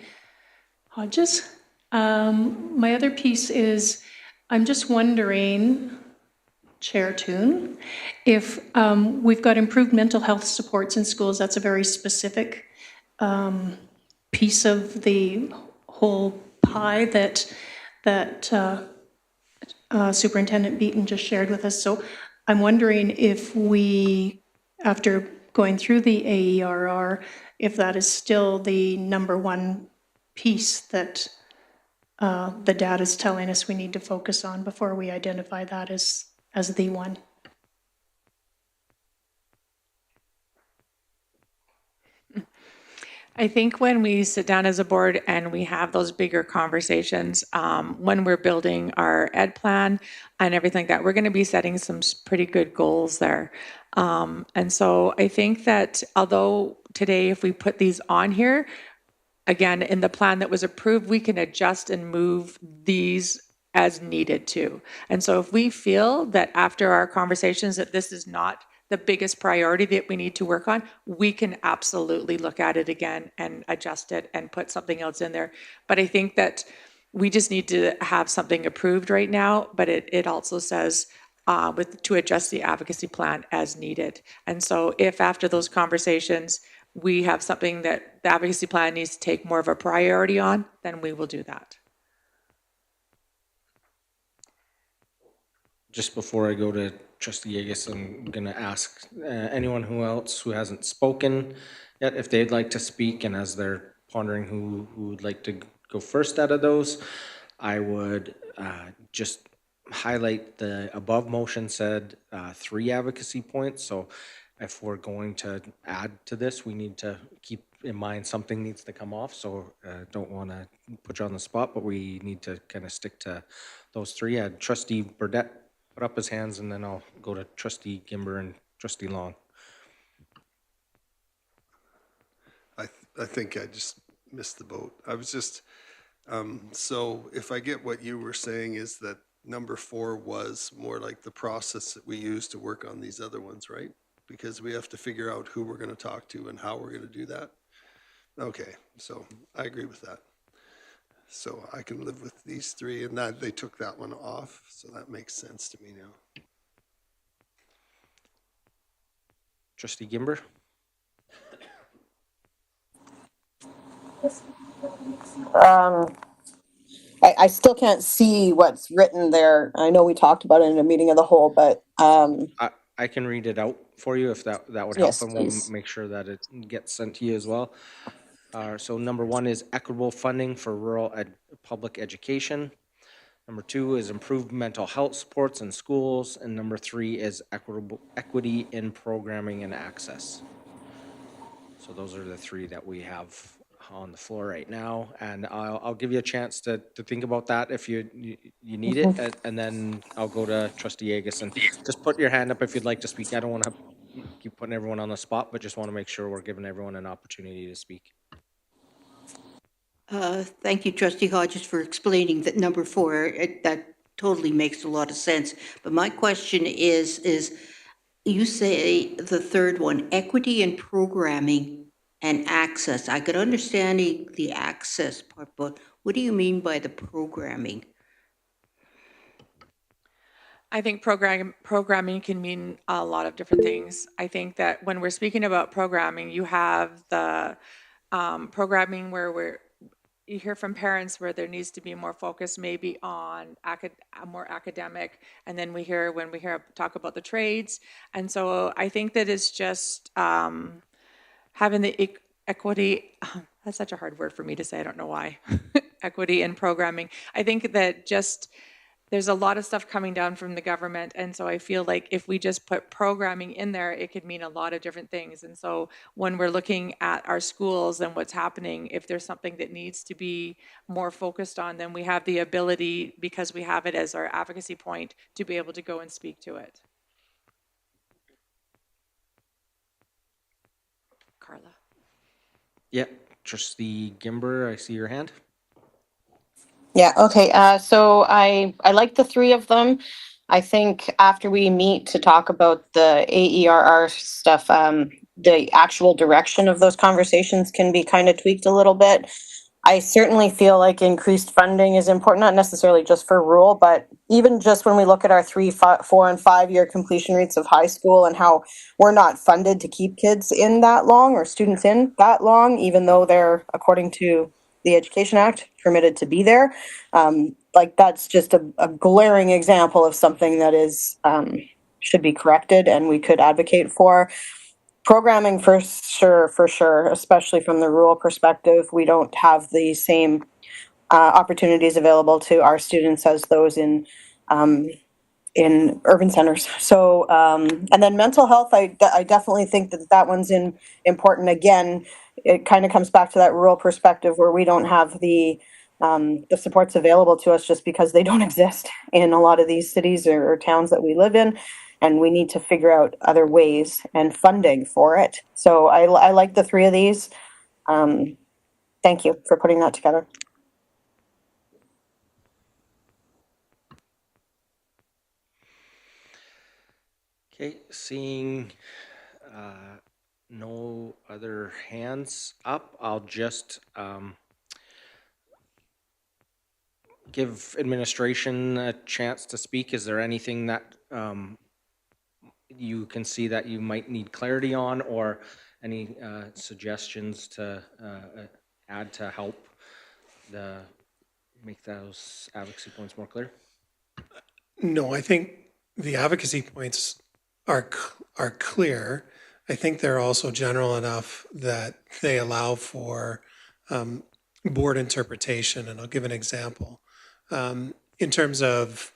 Hodges. My other piece is, I'm just wondering, Chair Toon, if we've got improved mental health supports in schools. That's a very specific piece of the whole pie that Superintendent Beaton just shared with us. So I'm wondering if we, after going through the AERR, if that is still the number 1 piece that the data is telling us we need to focus on before we identify that as the one. I think when we sit down as a board and we have those bigger conversations, when we're building our ed plan and everything like that, we're going to be setting some pretty good goals there. And so I think that although today, if we put these on here, again, in the plan that was approved, we can adjust and move these as needed too. And so if we feel that after our conversations that this is not the biggest priority that we need to work on, we can absolutely look at it again and adjust it and put something else in there. But I think that we just need to have something approved right now, but it also says to adjust the advocacy plan as needed. And so if after those conversations, we have something that the advocacy plan needs to take more of a priority on, then we will do that. Just before I go to Trustee Yegus, I'm going to ask anyone who hasn't spoken yet if they'd like to speak, and as they're pondering who would like to go first out of those, I would just highlight the above motion said 3 advocacy points. So if we're going to add to this, we need to keep in mind something needs to come off. So don't want to put you on the spot, but we need to kind of stick to those 3. Trustee Burdette put up his hands, and then I'll go to Trustee Gimber and Trustee Long. I think I just missed the boat. I was just, so if I get what you were saying is that number 4 was more like the process that we use to work on these other ones, right? Because we have to figure out who we're going to talk to and how we're going to do that. Okay, so I agree with that. So I can live with these 3, and that they took that one off, so that makes sense to me now. Trustee Gimber? I still can't see what's written there. I know we talked about it in a meeting of the whole, but, I can read it out for you if that would help, yes, and we'll please. make sure that it gets sent to you as well. So number 1 is equitable funding for rural public education. Number 2 is improved mental health supports in schools, and number 3 is equity in programming and access. So those are the 3 that we have on the floor right now, and I'll give you a chance to think about that if you need it, and then I'll go to Trustee Agus, and just put your hand up if you'd like to speak. I don't want to keep putting everyone on the spot, but just want to make sure we're giving everyone an opportunity to speak. Thank you, Trustee Hodges, for explaining that number 4, that totally makes a lot of sense. But my question is you say the third one, equity in programming and access. I could understand the access part, but what do you mean by the programming? I think programming can mean a lot of different things. I think that when we're speaking about programming, you have the programming where you hear from parents where there needs to be more focus maybe on more academic, and then when we hear talk about the trades. And so I think that it's just having the equity, that's such a hard word for me to say, I don't know why, equity in programming. I think that just there's a lot of stuff coming down from the government, and so I feel like if we just put programming in there, it could mean a lot of different things. And so when we're looking at our schools and what's happening, if there's something that needs to be more focused on, then we have the ability, because we have it as our advocacy point, to be able to go and speak to it. Carla. Yeah, Trustee Gimber, I see your hand. Yeah, okay, so I like the 3 of them. I think after we meet to talk about the AERR stuff, the actual direction of those conversations can be kind of tweaked a little bit. I certainly feel like increased funding is important, not necessarily just for rural, but even just when we look at our 3, 4, and 5-year completion rates of high school and how we're not funded to keep kids in that long or students in that long, even though they're, according to the Education Act, permitted to be there. Like that's just a glaring example of something that is should be corrected and we could advocate for. Programming for sure, especially from the rural perspective. We don't have the same opportunities available to our students as those in urban centers. So, and then mental health, I definitely think that one's important. Again, it kind of comes back to that rural perspective where we don't have the supports available to us just because they don't exist in a lot of these cities or towns that we live in. And we need to figure out other ways and funding for it. So I like the 3 of these. Thank you for putting that together. Okay, seeing no other hands up, I'll just give administration a chance to speak. Is there anything that you can see that you might need clarity on, or any suggestions to add to help make those advocacy points more clear? No, I think the advocacy points are clear. I think they're also general enough that they allow for board interpretation. And I'll give an example. In terms of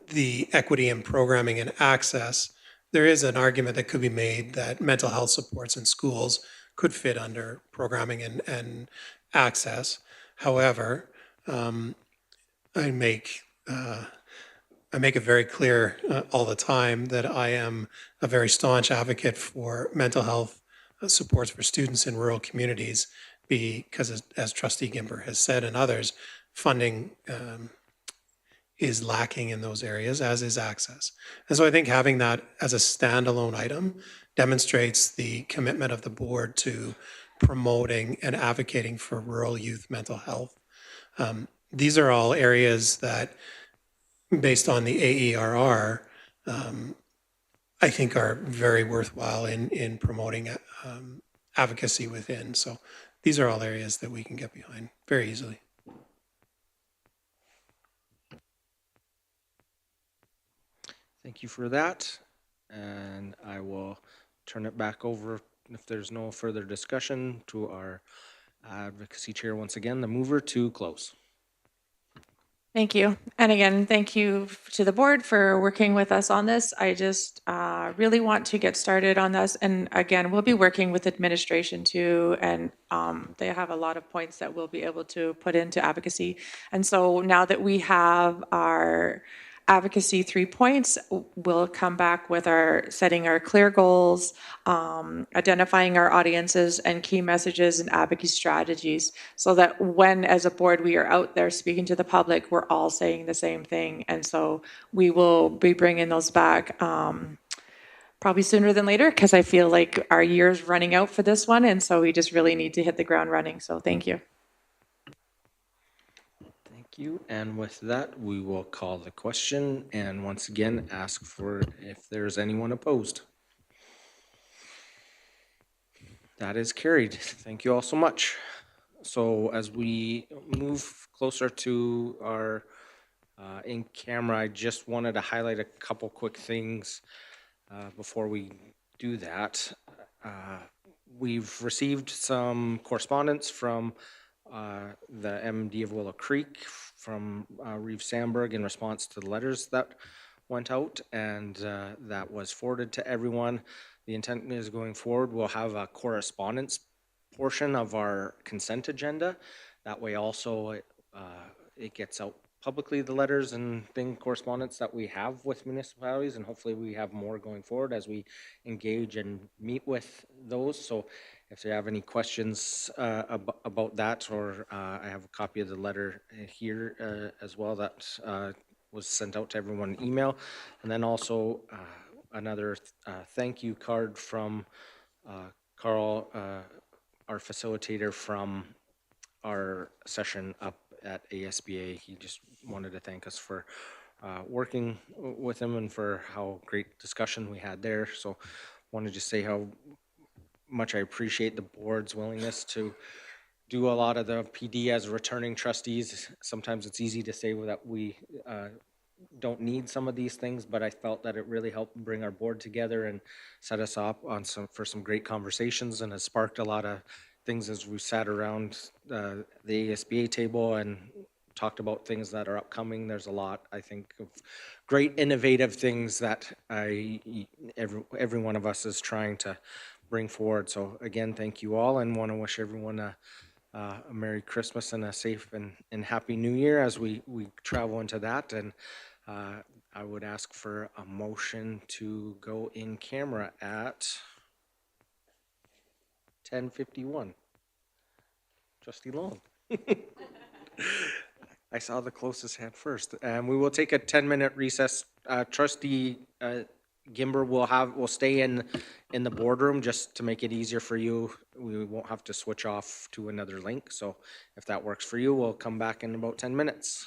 the equity in programming and access, there is an argument that could be made that mental health supports in schools could fit under programming and access. However, I make it very clear all the time that I am a very staunch advocate for mental health supports for students in rural communities because, as Trustee Gimber has said and others, funding is lacking in those areas, as is access. And so I think having that as a standalone item demonstrates the commitment of the board to promoting and advocating for rural youth mental health. These are all areas that, based on the AERR, I think are very worthwhile in promoting advocacy within. So these are all areas that we can get behind very easily. Thank you for that. And I will turn it back over, if there's no further discussion, to our advocacy chair once again, the mover, to close. Thank you. And again, thank you to the board for working with us on this. I just really want to get started on this. And again, we'll be working with administration too. And they have a lot of points that we'll be able to put into advocacy. And so now that we have our advocacy 3 points, we'll come back with our setting our clear goals, identifying our audiences and key messages and advocacy strategies, so that when, as a board, we are out there speaking to the public, we're all saying the same thing. And so we will be bringing those back probably sooner than later, because I feel like our year's running out for this one. And so we just really need to hit the ground running. So thank you. Thank you. And with that, we will call the question and once again ask for if there's anyone opposed. That is carried. Thank you all so much. So as we move closer to our in camera, I just wanted to highlight a couple quick things before we do that. We've received some correspondence from the MD of Willow Creek, from Reeve Sandberg, in response to the letters that went out, and that was forwarded to everyone. The intent is, going forward, we'll have a correspondence portion of our consent agenda. That way also it gets out publicly, the letters and correspondence that we have with municipalities, and hopefully we have more going forward as we engage and meet with those. So if you have any questions about that, or I have a copy of the letter here as well that was sent out to everyone in email. And then also another thank you card from Carl, our facilitator from our session up at ASBA. He just wanted to thank us for working with him and for how great discussion we had there. So wanted to say how much I appreciate the board's willingness to do a lot of the PD as returning trustees. Sometimes it's easy to say that we don't need some of these things, but I felt that it really helped bring our board together and set us up on for some great conversations, and has sparked a lot of things as we sat around the ASBA table and talked about things that are upcoming. There's a lot, I think, of great innovative things that every one of us is trying to bring forward. So again, thank you all, and want to wish everyone a Merry Christmas and a safe and Happy New Year as we travel into that. And I would ask for a motion to go in camera at 10:51. Trustee Long. I saw the closest hand first. And we will take a 10-minute recess. Trustee Gimber will stay in the boardroom just to make it easier for you. We won't have to switch off to another link. So if that works for you, we'll come back in about 10 minutes.